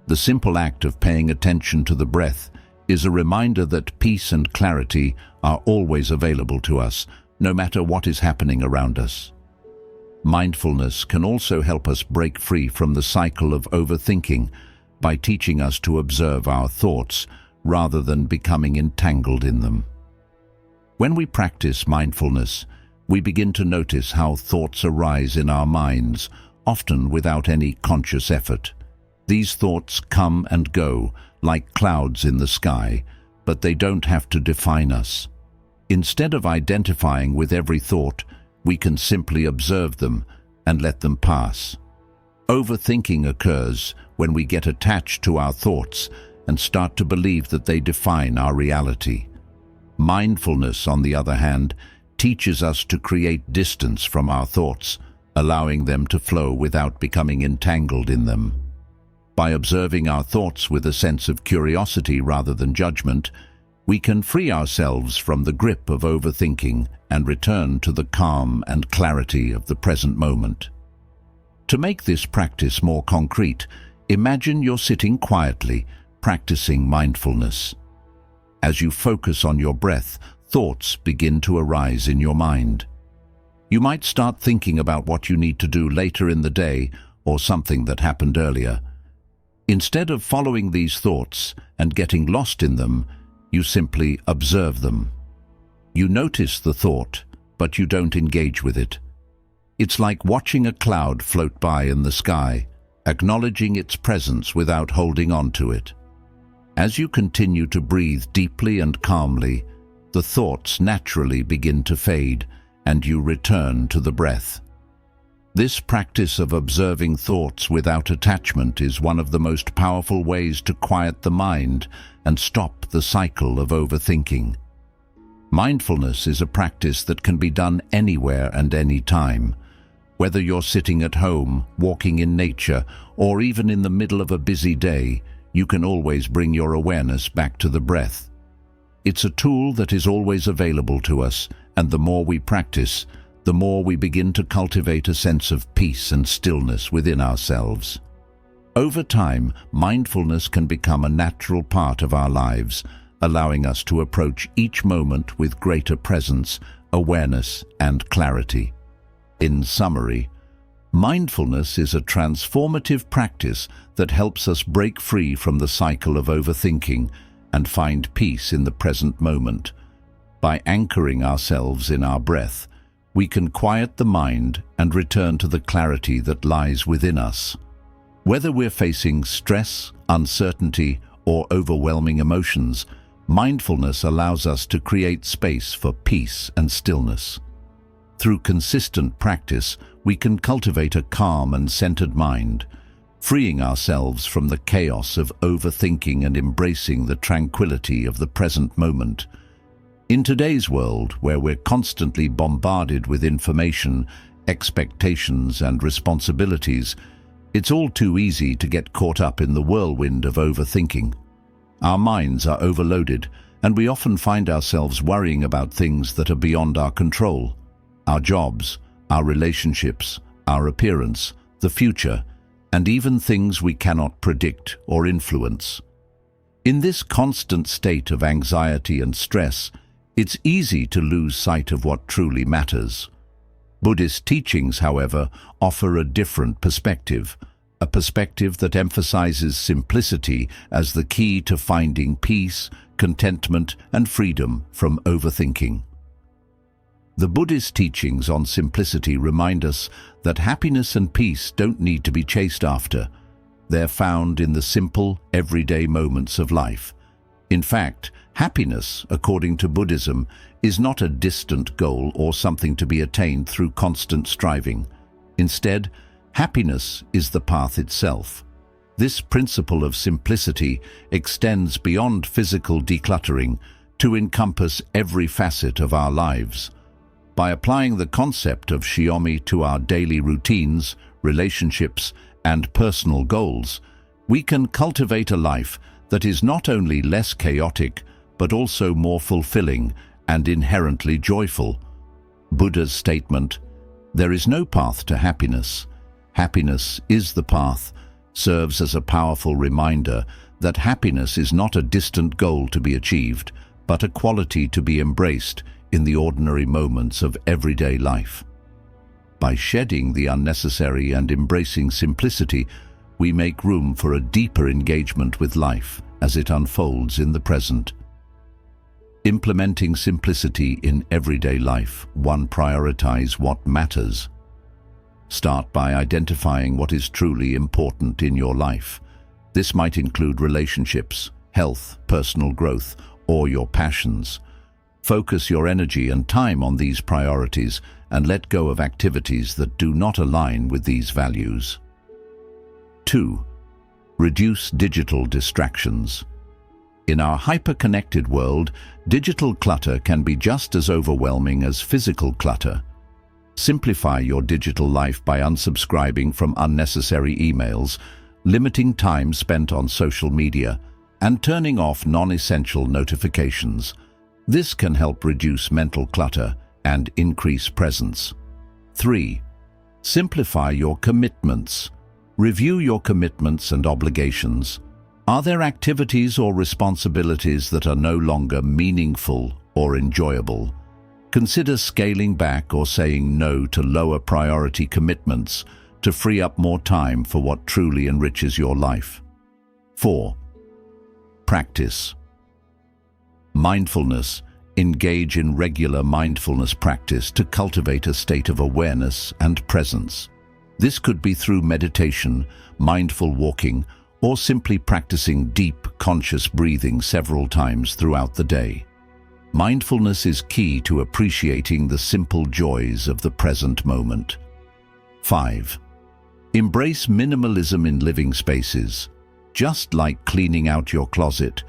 The simple act of paying attention to the breath is a reminder that peace and clarity are always available to us, no matter what is happening around us. Mindfulness can also help us break free from the cycle of overthinking by teaching us to observe our thoughts rather than becoming entangled in them. When we practice mindfulness, we begin to notice how thoughts arise in our minds, often without any conscious effort. These thoughts come and go, like clouds in the sky, but they don't have to define us. Instead of identifying with every thought, we can simply observe them and let them pass. Overthinking occurs when we get attached to our thoughts and start to believe that they define our reality. Mindfulness, on the other hand, teaches us to create distance from our thoughts, allowing them to flow without becoming entangled in them. By observing our thoughts with a sense of curiosity rather than judgment, we can free ourselves from the grip of overthinking and return to the calm and clarity of the present moment. To make this practice more concrete, imagine you're sitting quietly, practicing mindfulness. As you focus on your breath, thoughts begin to arise in your mind. You might start thinking about what you need to do later in the day or something that happened earlier. Instead of following these thoughts and getting lost in them, you simply observe them. You notice the thought, but you don't engage with it. It's like watching a cloud float by in the sky, acknowledging its presence without holding on to it. As you continue to breathe deeply and calmly, the thoughts naturally begin to fade, and you return to the breath. This practice of observing thoughts without attachment is one of the most powerful ways to quiet the mind and stop the cycle of overthinking. Mindfulness is a practice that can be done anywhere and any time. Whether you're sitting at home, walking in nature, or even in the middle of a busy day, you can always bring your awareness back to the breath. It's a tool that is always available to us, and the more we practice, the more we begin to cultivate a sense of peace and stillness within ourselves. Over time, mindfulness can become a natural part of our lives, allowing us to approach each moment with greater presence, awareness, and clarity. In summary, mindfulness is a transformative practice that helps us break free from the cycle of overthinking and find peace in the present moment. By anchoring ourselves in our breath, we can quiet the mind and return to the clarity that lies within us. Whether we're facing stress, uncertainty, or overwhelming emotions, mindfulness allows us to create space for peace and stillness. Through consistent practice, we can cultivate a calm and centered mind, freeing ourselves from the chaos of overthinking and embracing the tranquility of the present moment. In today's world, where we're constantly bombarded with information, expectations, and responsibilities, it's all too easy to get caught up in the whirlwind of overthinking. Our minds are overloaded, and we often find ourselves worrying about things that are beyond our control. Our jobs, our relationships, our appearance, the future, and even things we cannot predict or influence. In this constant state of anxiety and stress, it's easy to lose sight of what truly matters. Buddhist teachings, however, offer a different perspective, a perspective that emphasizes simplicity as the key to finding peace, contentment, and freedom from overthinking. The Buddhist teachings on simplicity remind us that happiness and peace don't need to be chased after. They're found in the simple, everyday moments of life. In fact, happiness, according to Buddhism, is not a distant goal or something to be attained through constant striving. Instead, happiness is the path itself. This principle of simplicity extends beyond physical decluttering to encompass every facet of our lives. By applying the concept of Shiomi to our daily routines, relationships, and personal goals, we can cultivate a life that is not only less chaotic, but also more fulfilling and inherently joyful. Buddha's statement, "There is no path to happiness. Happiness is the path," serves as a powerful reminder that happiness is not a distant goal to be achieved, but a quality to be embraced in the ordinary moments of everyday life. By shedding the unnecessary and embracing simplicity, we make room for a deeper engagement with life as it unfolds in the present. Implementing simplicity in everyday life, one, prioritize what matters. Start by identifying what is truly important in your life. This might include relationships, health, personal growth, or your passions. Focus your energy and time on these priorities and let go of activities that do not align with these values. 2. Reduce digital distractions. In our hyper-connected world, digital clutter can be just as overwhelming as physical clutter. Simplify your digital life by unsubscribing from unnecessary emails, limiting time spent on social media, and turning off non-essential notifications. This can help reduce mental clutter and increase presence. 3. Simplify your commitments. Review your commitments and obligations. Are there activities or responsibilities that are no longer meaningful or enjoyable? Consider scaling back or saying no to lower priority commitments to free up more time for what truly enriches your life. 4. Practice. Mindfulness. Engage in regular mindfulness practice to cultivate a state of awareness and presence. This could be through meditation, mindful walking, or simply practicing deep, conscious breathing several times throughout the day. Mindfulness is key to appreciating the simple joys of the present moment. 5. Embrace minimalism in living spaces. Just like cleaning out your closet,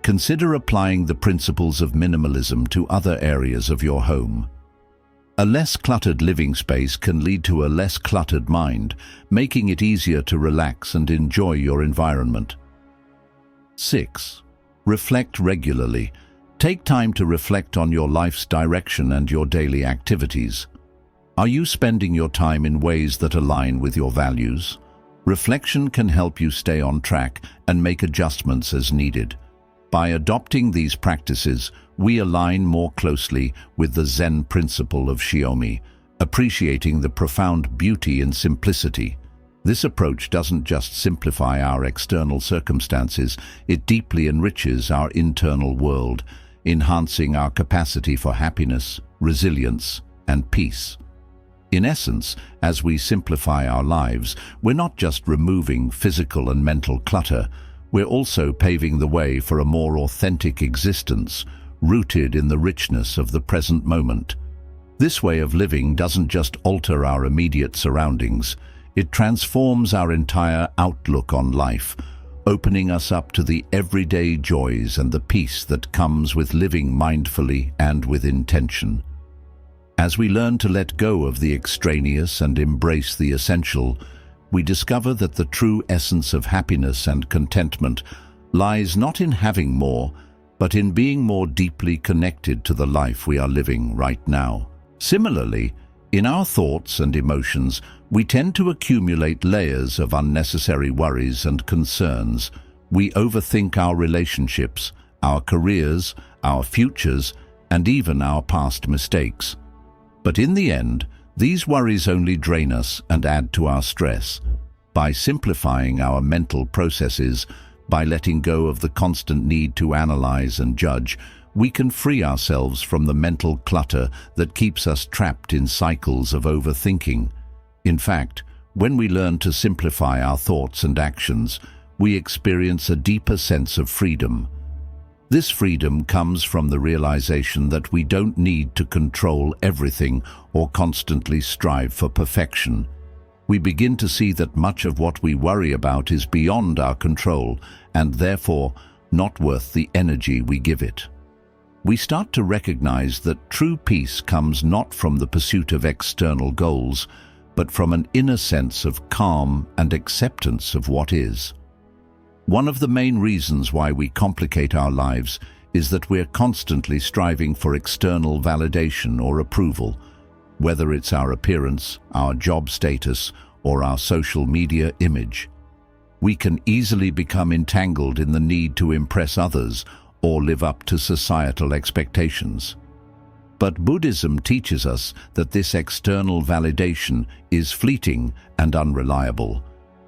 consider applying the principles of minimalism to other areas of your home. A less cluttered living space can lead to a less cluttered mind, making it easier to relax and enjoy your environment. 6. Reflect regularly. Take time to reflect on your life's direction and your daily activities. Are you spending your time in ways that align with your values? Reflection can help you stay on track and make adjustments as needed. By adopting these practices, we align more closely with the Zen principle of Shiomi, appreciating the profound beauty in simplicity. This approach doesn't just simplify our external circumstances, it deeply enriches our internal world, enhancing our capacity for happiness, resilience, and peace. In essence, as we simplify our lives, we're not just removing physical and mental clutter, we're also paving the way for a more authentic existence, rooted in the richness of the present moment. This way of living doesn't just alter our immediate surroundings, it transforms our entire outlook on life, opening us up to the everyday joys and the peace that comes with living mindfully and with intention. As we learn to let go of the extraneous and embrace the essential, we discover that the true essence of happiness and contentment lies not in having more, but in being more deeply connected to the life we are living right now. Similarly, in our thoughts and emotions, we tend to accumulate layers of unnecessary worries and concerns. We overthink our relationships, our careers, our futures, and even our past mistakes. But in the end, these worries only drain us and add to our stress. By simplifying our mental processes, by letting go of the constant need to analyze and judge, we can free ourselves from the mental clutter that keeps us trapped in cycles of overthinking. In fact, when we learn to simplify our thoughts and actions, we experience a deeper sense of freedom. This freedom comes from the realization that we don't need to control everything or constantly strive for perfection. We begin to see that much of what we worry about is beyond our control and therefore not worth the energy we give it. We start to recognize that true peace comes not from the pursuit of external goals, but from an inner sense of calm and acceptance of what is. One of the main reasons why we complicate our lives is that we're constantly striving for external validation or approval, whether it's our appearance, our job status, or our social media image. We can easily become entangled in the need to impress others or live up to societal expectations. But Buddhism teaches us that this external validation is fleeting and unreliable.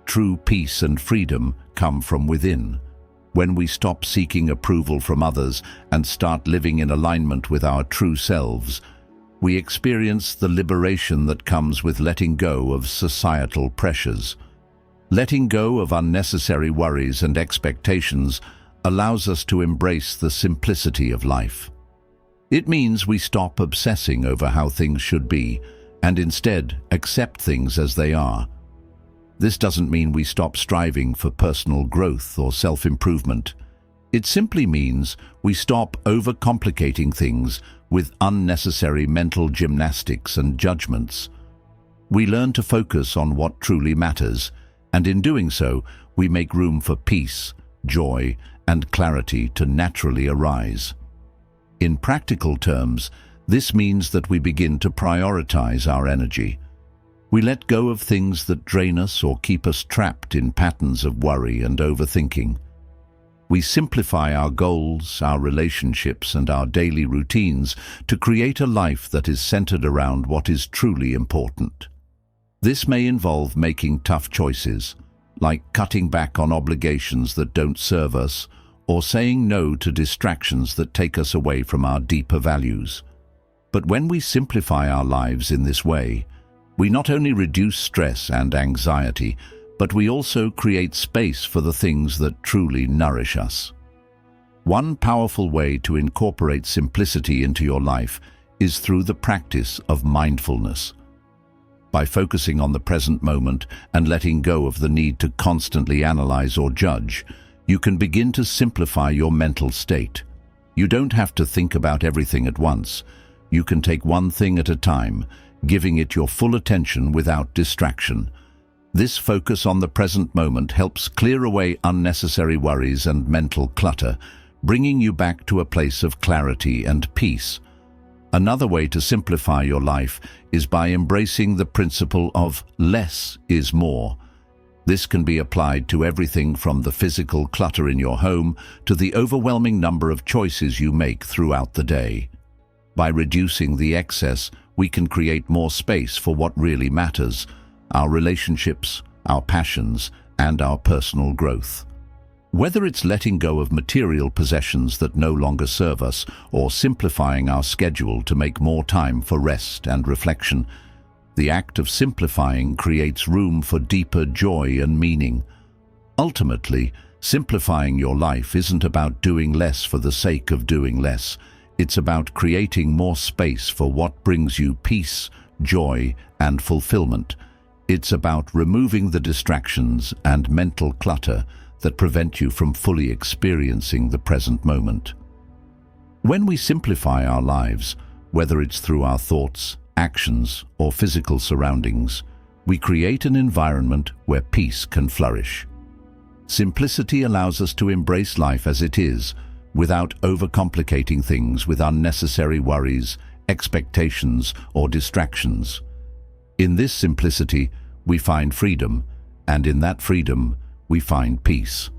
True peace and freedom come from within. When we stop seeking approval from others and start living in alignment with our true selves, we experience the liberation that comes with letting go of societal pressures. Letting go of unnecessary worries and expectations allows us to embrace the simplicity of life. It means we stop obsessing over how things should be and instead accept things as they are. This doesn't mean we stop striving for personal growth or self-improvement. It simply means we stop overcomplicating things with unnecessary mental gymnastics and judgments. We learn to focus on what truly matters, and in doing so, we make room for peace, joy, and clarity to naturally arise. In practical terms, this means that we begin to prioritize our energy. We let go of things that drain us or keep us trapped in patterns of worry and overthinking. We simplify our goals, our relationships, and our daily routines to create a life that is centered around what is truly important. This may involve making tough choices, like cutting back on obligations that don't serve us, or saying no to distractions that take us away from our deeper values. But when we simplify our lives in this way, we not only reduce stress and anxiety, but we also create space for the things that truly nourish us. One powerful way to incorporate simplicity into your life is through the practice of mindfulness. By focusing on the present moment and letting go of the need to constantly analyze or judge, you can begin to simplify your mental state. You don't have to think about everything at once. You can take one thing at a time, giving it your full attention without distraction. This focus on the present moment helps clear away unnecessary worries and mental clutter, bringing you back to a place of clarity and peace. Another way to simplify your life is by embracing the principle of less is more. This can be applied to everything from the physical clutter in your home to the overwhelming number of choices you make throughout the day. By reducing the excess, we can create more space for what really matters: our relationships, our passions, and our personal growth. Whether it's letting go of material possessions that no longer serve us or simplifying our schedule to make more time for rest and reflection, the act of simplifying creates room for deeper joy and meaning. Ultimately, simplifying your life isn't about doing less for the sake of doing less. It's about creating more space for what brings you peace, joy, and fulfillment. It's about removing the distractions and mental clutter that prevent you from fully experiencing the present moment. When we simplify our lives, whether it's through our thoughts, actions, or physical surroundings, we create an environment where peace can flourish. Simplicity allows us to embrace life as it is, without overcomplicating things with unnecessary worries, expectations, or distractions. In this simplicity, we find freedom, and in that freedom, we find peace.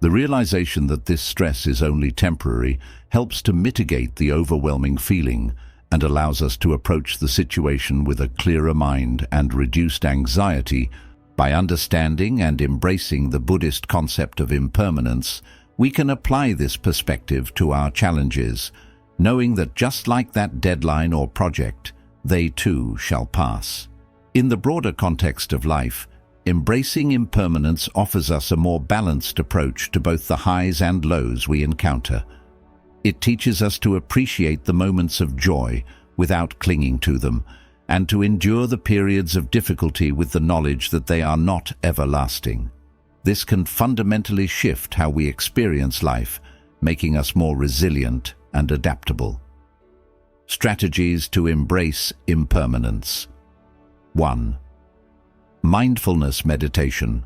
The realization that this stress is only temporary helps to mitigate the overwhelming feeling and allows us to approach the situation with a clearer mind and reduced anxiety. By understanding and embracing the Buddhist concept of impermanence, we can apply this perspective to our challenges, knowing that just like that deadline or project, they too shall pass. In the broader context of life, embracing impermanence offers us a more balanced approach to both the highs and lows we encounter. It teaches us to appreciate the moments of joy without clinging to them, and to endure the periods of difficulty with the knowledge that they are not everlasting. This can fundamentally shift how we experience life, making us more resilient and adaptable. Strategies to embrace impermanence. 1. Mindfulness meditation.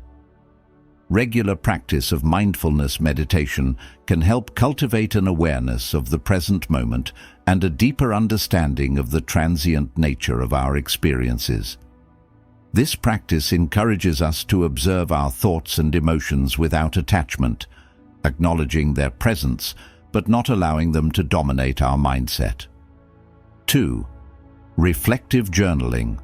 Regular practice of mindfulness meditation can help cultivate an awareness of the present moment and a deeper understanding of the transient nature of our experiences. This practice encourages us to observe our thoughts and emotions without attachment, acknowledging their presence but not allowing them to dominate our mindset. 2. Reflective journaling.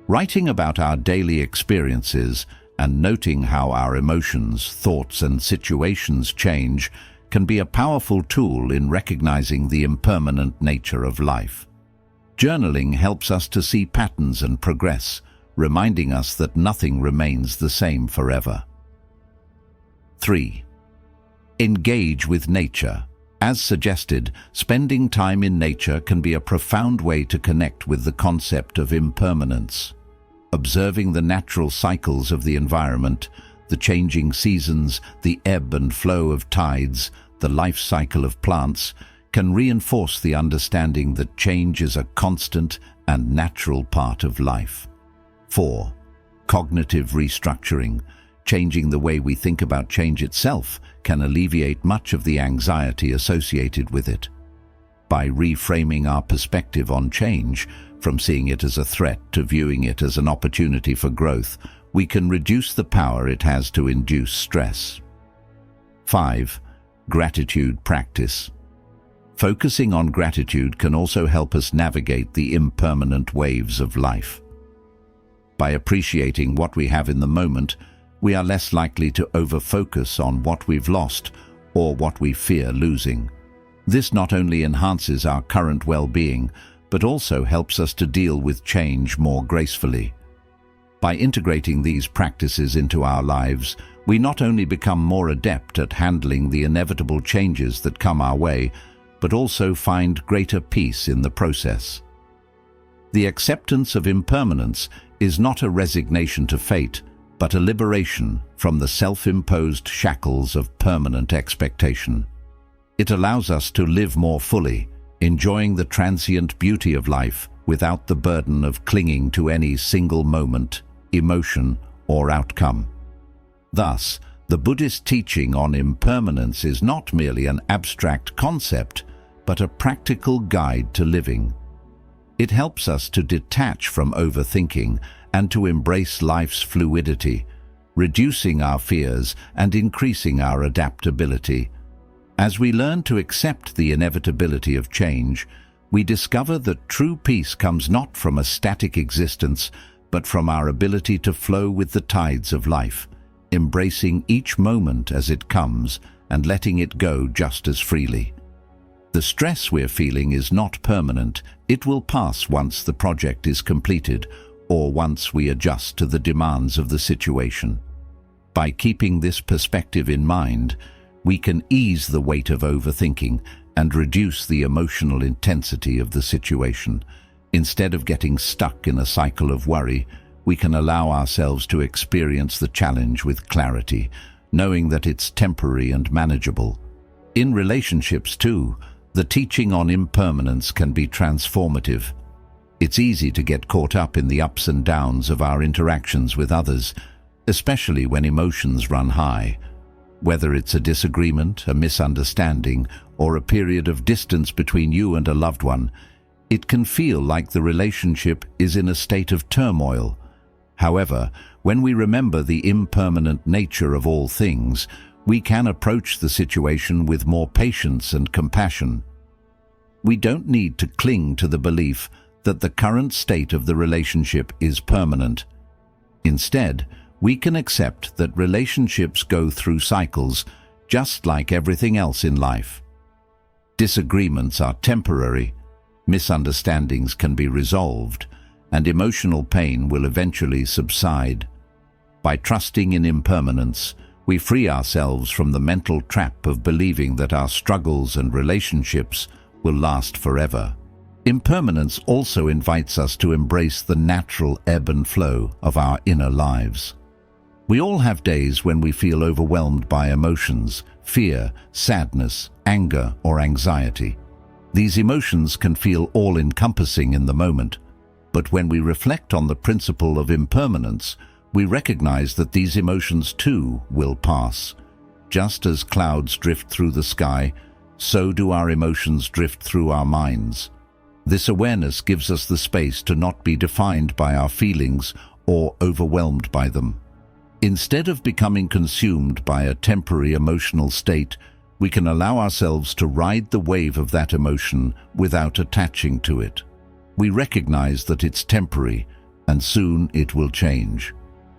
Writing about our daily experiences and noting how our emotions, thoughts, and situations change can be a powerful tool in recognizing the impermanent nature of life. Journaling helps us to see patterns and progress, reminding us that nothing remains the same forever. 3. Engage with nature. As suggested, spending time in nature can be a profound way to connect with the concept of impermanence. Observing the natural cycles of the environment, the changing seasons, the ebb and flow of tides, the life cycle of plants, can reinforce the understanding that change is a constant and natural part of life. 4. Cognitive restructuring. Changing the way we think about change itself can alleviate much of the anxiety associated with it. By reframing our perspective on change, from seeing it as a threat to viewing it as an opportunity for growth, we can reduce the power it has to induce stress. 5. Gratitude practice. Focusing on gratitude can also help us navigate the impermanent waves of life. By appreciating what we have in the moment, we are less likely to over-focus on what we've lost or what we fear losing. This not only enhances our current well-being, but also helps us to deal with change more gracefully. By integrating these practices into our lives, we not only become more adept at handling the inevitable changes that come our way, but also find greater peace in the process. The acceptance of impermanence is not a resignation to fate, but a liberation from the self-imposed shackles of permanent expectation. It allows us to live more fully, enjoying the transient beauty of life without the burden of clinging to any single moment, emotion, or outcome. Thus, the Buddhist teaching on impermanence is not merely an abstract concept, but a practical guide to living. It helps us to detach from overthinking and to embrace life's fluidity, reducing our fears and increasing our adaptability. As we learn to accept the inevitability of change, we discover that true peace comes not from a static existence, but from our ability to flow with the tides of life, embracing each moment as it comes and letting it go just as freely. The stress we're feeling is not permanent. It will pass once the project is completed or once we adjust to the demands of the situation. By keeping this perspective in mind, we can ease the weight of overthinking and reduce the emotional intensity of the situation. Instead of getting stuck in a cycle of worry, we can allow ourselves to experience the challenge with clarity, knowing that it's temporary and manageable. In relationships too, the teaching on impermanence can be transformative. It's easy to get caught up in the ups and downs of our interactions with others, especially when emotions run high. Whether it's a disagreement, a misunderstanding, or a period of distance between you and a loved one, it can feel like the relationship is in a state of turmoil. However, when we remember the impermanent nature of all things, we can approach the situation with more patience and compassion. We don't need to cling to the belief that the current state of the relationship is permanent. Instead, we can accept that relationships go through cycles, just like everything else in life. Disagreements are temporary, misunderstandings can be resolved, and emotional pain will eventually subside. By trusting in impermanence, we free ourselves from the mental trap of believing that our struggles and relationships will last forever. Impermanence also invites us to embrace the natural ebb and flow of our inner lives. We all have days when we feel overwhelmed by emotions, fear, sadness, anger, or anxiety. These emotions can feel all-encompassing in the moment, but when we reflect on the principle of impermanence, we recognize that these emotions too will pass. Just as clouds drift through the sky, so do our emotions drift through our minds. This awareness gives us the space to not be defined by our feelings or overwhelmed by them. Instead of becoming consumed by a temporary emotional state, we can allow ourselves to ride the wave of that emotion without attaching to it. We recognize that it's temporary, and soon it will change.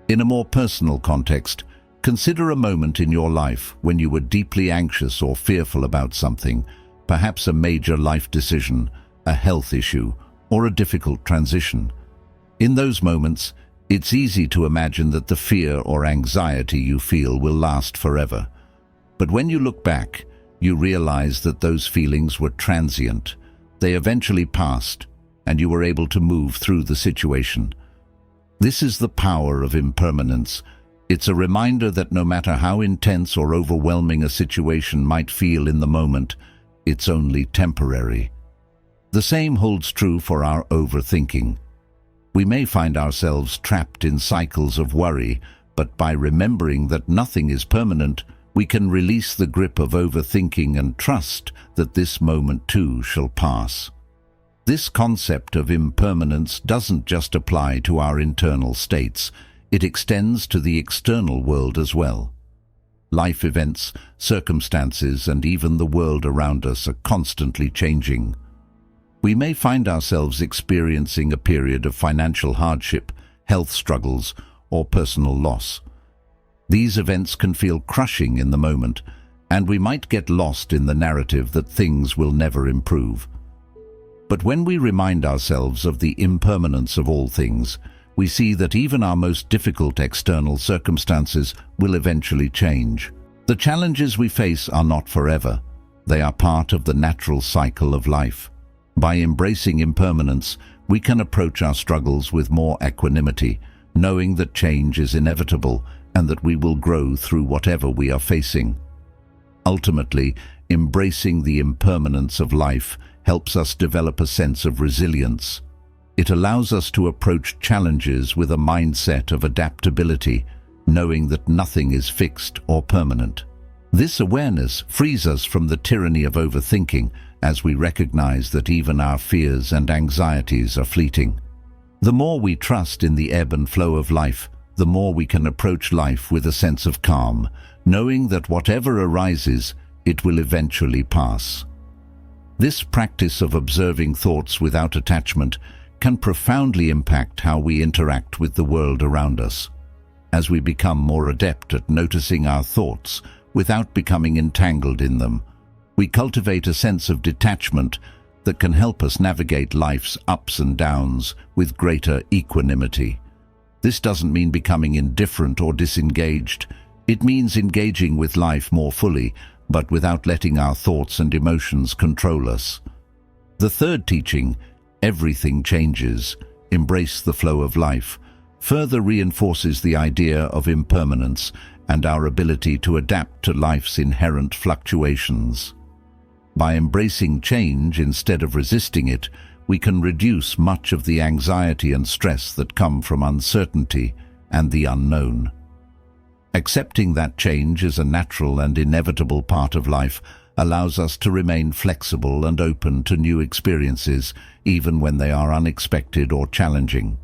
In a more personal context, consider a moment in your life when you were deeply anxious or fearful about something, perhaps a major life decision, a health issue, or a difficult transition. In those moments, It's easy to imagine that the fear or anxiety you feel will last forever. But when you look back, you realize that those feelings were transient. They eventually passed, and you were able to move through the situation. This is the power of impermanence. It's a reminder that no matter how intense or overwhelming a situation might feel in the moment, it's only temporary. The same holds true for our overthinking. We may find ourselves trapped in cycles of worry, but by remembering that nothing is permanent, we can release the grip of overthinking and trust that this moment too shall pass. This concept of impermanence doesn't just apply to our internal states, it extends to the external world as well. Life events, circumstances, and even the world around us are constantly changing. We may find ourselves experiencing a period of financial hardship, health struggles, or personal loss. These events can feel crushing in the moment, and we might get lost in the narrative that things will never improve. But when we remind ourselves of the impermanence of all things, we see that even our most difficult external circumstances will eventually change. The challenges we face are not forever. They are part of the natural cycle of life. By embracing impermanence, we can approach our struggles with more equanimity, knowing that change is inevitable and that we will grow through whatever we are facing. Ultimately, embracing the impermanence of life helps us develop a sense of resilience. It allows us to approach challenges with a mindset of adaptability, knowing that nothing is fixed or permanent. This awareness frees us from the tyranny of overthinking as we recognize that even our fears and anxieties are fleeting. The more we trust in the ebb and flow of life, the more we can approach life with a sense of calm, knowing that whatever arises, it will eventually pass. This practice of observing thoughts without attachment can profoundly impact how we interact with the world around us. As we become more adept at noticing our thoughts without becoming entangled in them, we cultivate a sense of detachment that can help us navigate life's ups and downs with greater equanimity. This doesn't mean becoming indifferent or disengaged. It means engaging with life more fully, but without letting our thoughts and emotions control us. The third teaching, everything changes, embrace the flow of life, further reinforces the idea of impermanence and our ability to adapt to life's inherent fluctuations. By embracing change instead of resisting it, we can reduce much of the anxiety and stress that come from uncertainty and the unknown. Accepting that change is a natural and inevitable part of life allows us to remain flexible and open to new experiences, even when they are unexpected or challenging.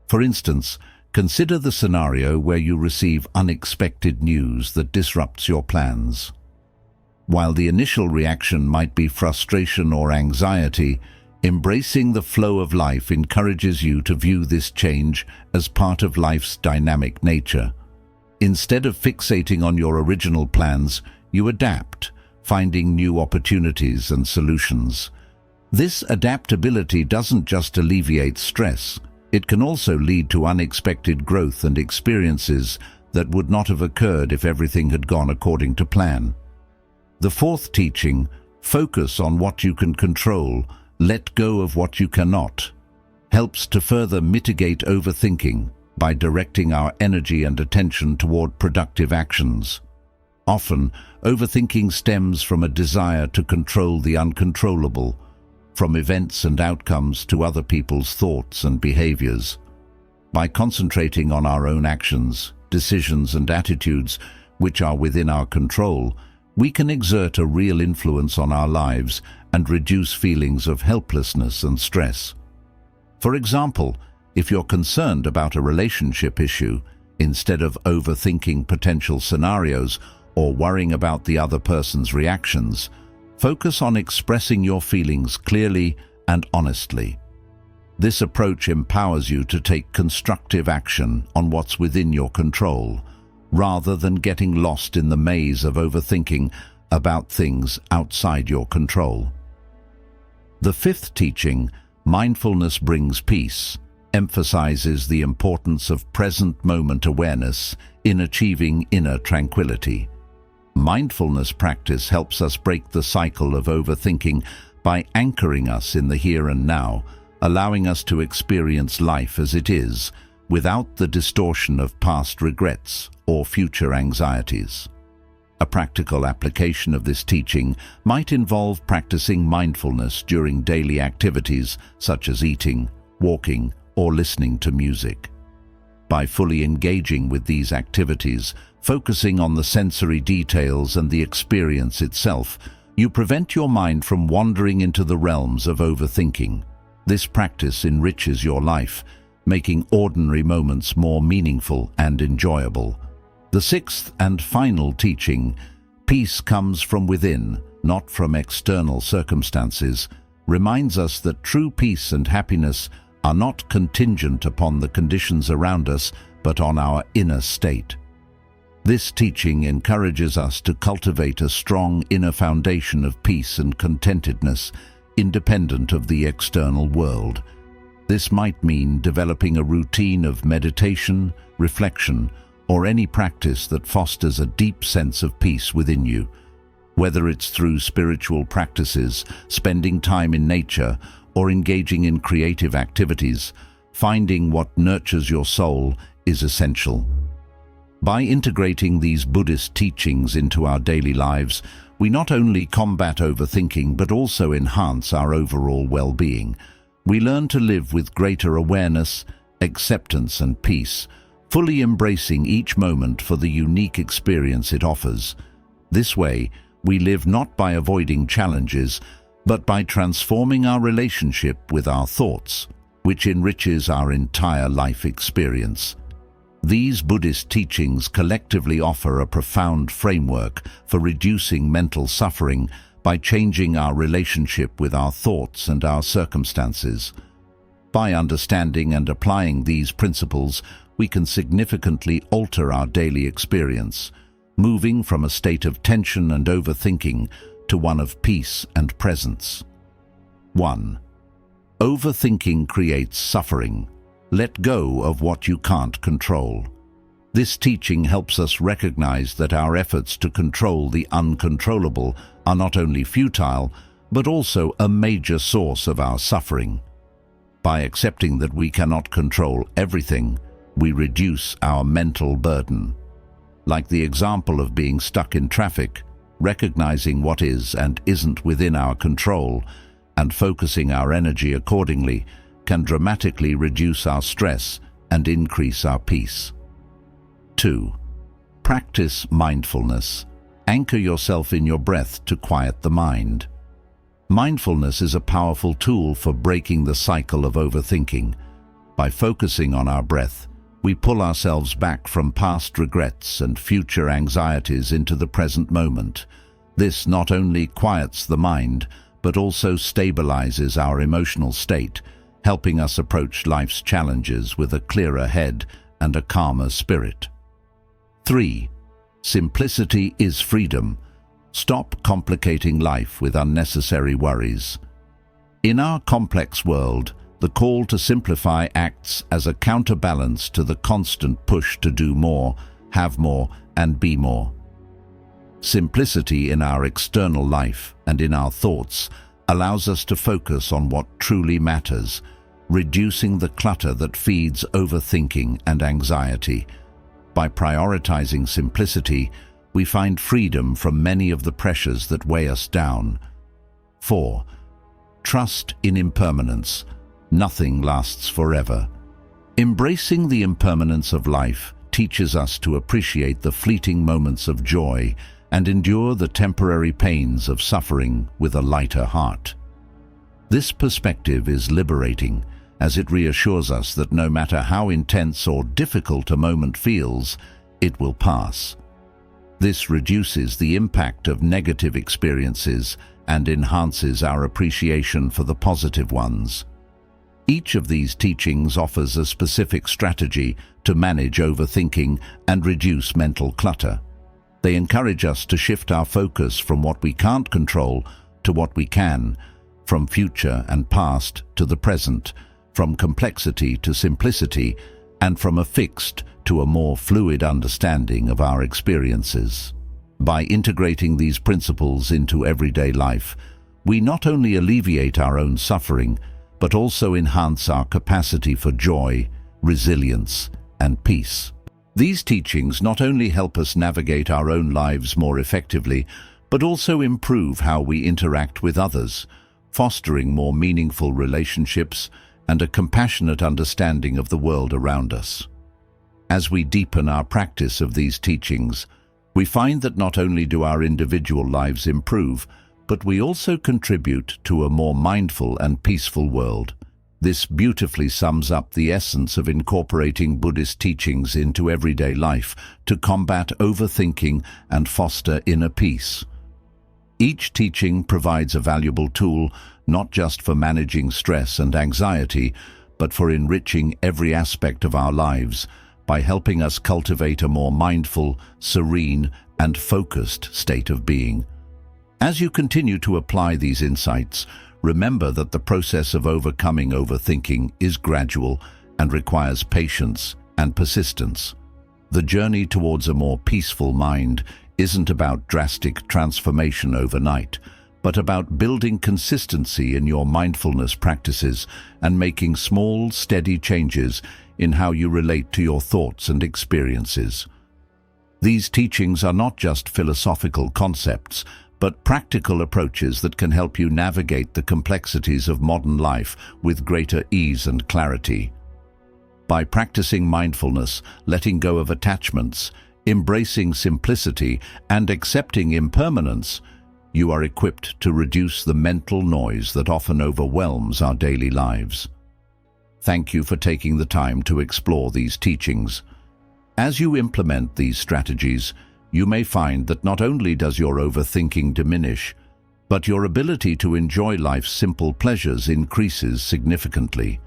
For instance, consider the scenario where you receive unexpected news that disrupts your plans. While the initial reaction might be frustration or anxiety, embracing the flow of life encourages you to view this change as part of life's dynamic nature. Instead of fixating on your original plans, you adapt, finding new opportunities and solutions. This adaptability doesn't just alleviate stress, it can also lead to unexpected growth and experiences that would not have occurred if everything had gone according to plan. The fourth teaching, focus on what you can control, let go of what you cannot, helps to further mitigate overthinking by directing our energy and attention toward productive actions. Often, overthinking stems from a desire to control the uncontrollable, from events and outcomes to other people's thoughts and behaviors. By concentrating on our own actions, decisions, and attitudes, which are within our control, we can exert a real influence on our lives and reduce feelings of helplessness and stress. For example, if you're concerned about a relationship issue, instead of overthinking potential scenarios or worrying about the other person's reactions, focus on expressing your feelings clearly and honestly. This approach empowers you to take constructive action on what's within your control, rather than getting lost in the maze of overthinking about things outside your control. The fifth teaching, mindfulness brings peace, emphasizes the importance of present moment awareness in achieving inner tranquility. Mindfulness practice helps us break the cycle of overthinking by anchoring us in the here and now, allowing us to experience life as it is, without the distortion of past regrets or future anxieties. A practical application of this teaching might involve practicing mindfulness during daily activities such as eating, walking, or listening to music. By fully engaging with these activities, focusing on the sensory details and the experience itself, you prevent your mind from wandering into the realms of overthinking. This practice enriches your life, making ordinary moments more meaningful and enjoyable. The sixth and final teaching, peace comes from within, not from external circumstances, reminds us that true peace and happiness are not contingent upon the conditions around us, but on our inner state. This teaching encourages us to cultivate a strong inner foundation of peace and contentedness, independent of the external world. This might mean developing a routine of meditation, reflection, or any practice that fosters a deep sense of peace within you. Whether it's through spiritual practices, spending time in nature, or engaging in creative activities, finding what nurtures your soul is essential. By integrating these Buddhist teachings into our daily lives, we not only combat overthinking but also enhance our overall well-being. We learn to live with greater awareness, acceptance, and peace, fully embracing each moment for the unique experience it offers. This way, we live not by avoiding challenges, but by transforming our relationship with our thoughts, which enriches our entire life experience. These Buddhist teachings collectively offer a profound framework for reducing mental suffering by changing our relationship with our thoughts and our circumstances. By understanding and applying these principles, we can significantly alter our daily experience, moving from a state of tension and overthinking to one of peace and presence. 1. Overthinking creates suffering. Let go of what you can't control. This teaching helps us recognize that our efforts to control the uncontrollable are not only futile, but also a major source of our suffering. By accepting that we cannot control everything, we reduce our mental burden. Like the example of being stuck in traffic, recognizing what is and isn't within our control and focusing our energy accordingly can dramatically reduce our stress and increase our peace. 2. Practice mindfulness. Anchor yourself in your breath to quiet the mind. Mindfulness is a powerful tool for breaking the cycle of overthinking. By focusing on our breath, we pull ourselves back from past regrets and future anxieties into the present moment. This not only quiets the mind, but also stabilizes our emotional state, helping us approach life's challenges with a clearer head and a calmer spirit. 3. Simplicity is freedom. Stop complicating life with unnecessary worries. In our complex world, the call to simplify acts as a counterbalance to the constant push to do more, have more, and be more. Simplicity in our external life and in our thoughts allows us to focus on what truly matters, reducing the clutter that feeds overthinking and anxiety. By prioritizing simplicity, we find freedom from many of the pressures that weigh us down. 4. Trust in impermanence. Nothing lasts forever. Embracing the impermanence of life teaches us to appreciate the fleeting moments of joy and endure the temporary pains of suffering with a lighter heart. This perspective is liberating, as it reassures us that no matter how intense or difficult a moment feels, it will pass. This reduces the impact of negative experiences and enhances our appreciation for the positive ones. Each of these teachings offers a specific strategy to manage overthinking and reduce mental clutter. They encourage us to shift our focus from what we can't control to what we can, from future and past to the present, from complexity to simplicity, and from a fixed to a more fluid understanding of our experiences. By integrating these principles into everyday life, we not only alleviate our own suffering, but also enhance our capacity for joy, resilience, and peace. These teachings not only help us navigate our own lives more effectively, but also improve how we interact with others, fostering more meaningful relationships and a compassionate understanding of the world around us. As we deepen our practice of these teachings, we find that not only do our individual lives improve, but we also contribute to a more mindful and peaceful world. This beautifully sums up the essence of incorporating Buddhist teachings into everyday life to combat overthinking and foster inner peace. Each teaching provides a valuable tool not just for managing stress and anxiety, but for enriching every aspect of our lives by helping us cultivate a more mindful, serene, and focused state of being. As you continue to apply these insights, remember that the process of overcoming overthinking is gradual and requires patience and persistence. The journey towards a more peaceful mind isn't about drastic transformation overnight, but about building consistency in your mindfulness practices and making small, steady changes in how you relate to your thoughts and experiences. These teachings are not just philosophical concepts, but practical approaches that can help you navigate the complexities of modern life with greater ease and clarity. By practicing mindfulness, letting go of attachments, embracing simplicity, and accepting impermanence, you are equipped to reduce the mental noise that often overwhelms our daily lives. Thank you for taking the time to explore these teachings. As you implement these strategies, you may find that not only does your overthinking diminish, but your ability to enjoy life's simple pleasures increases significantly.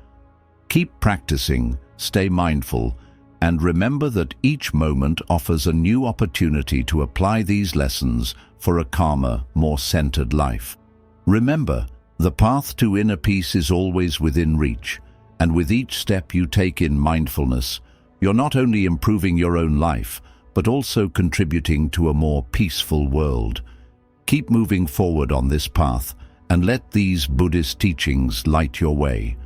Keep practicing, stay mindful, and remember that each moment offers a new opportunity to apply these lessons for a calmer, more centered life. Remember, the path to inner peace is always within reach, and with each step you take in mindfulness, you're not only improving your own life, but also contributing to a more peaceful world. Keep moving forward on this path and let these Buddhist teachings light your way.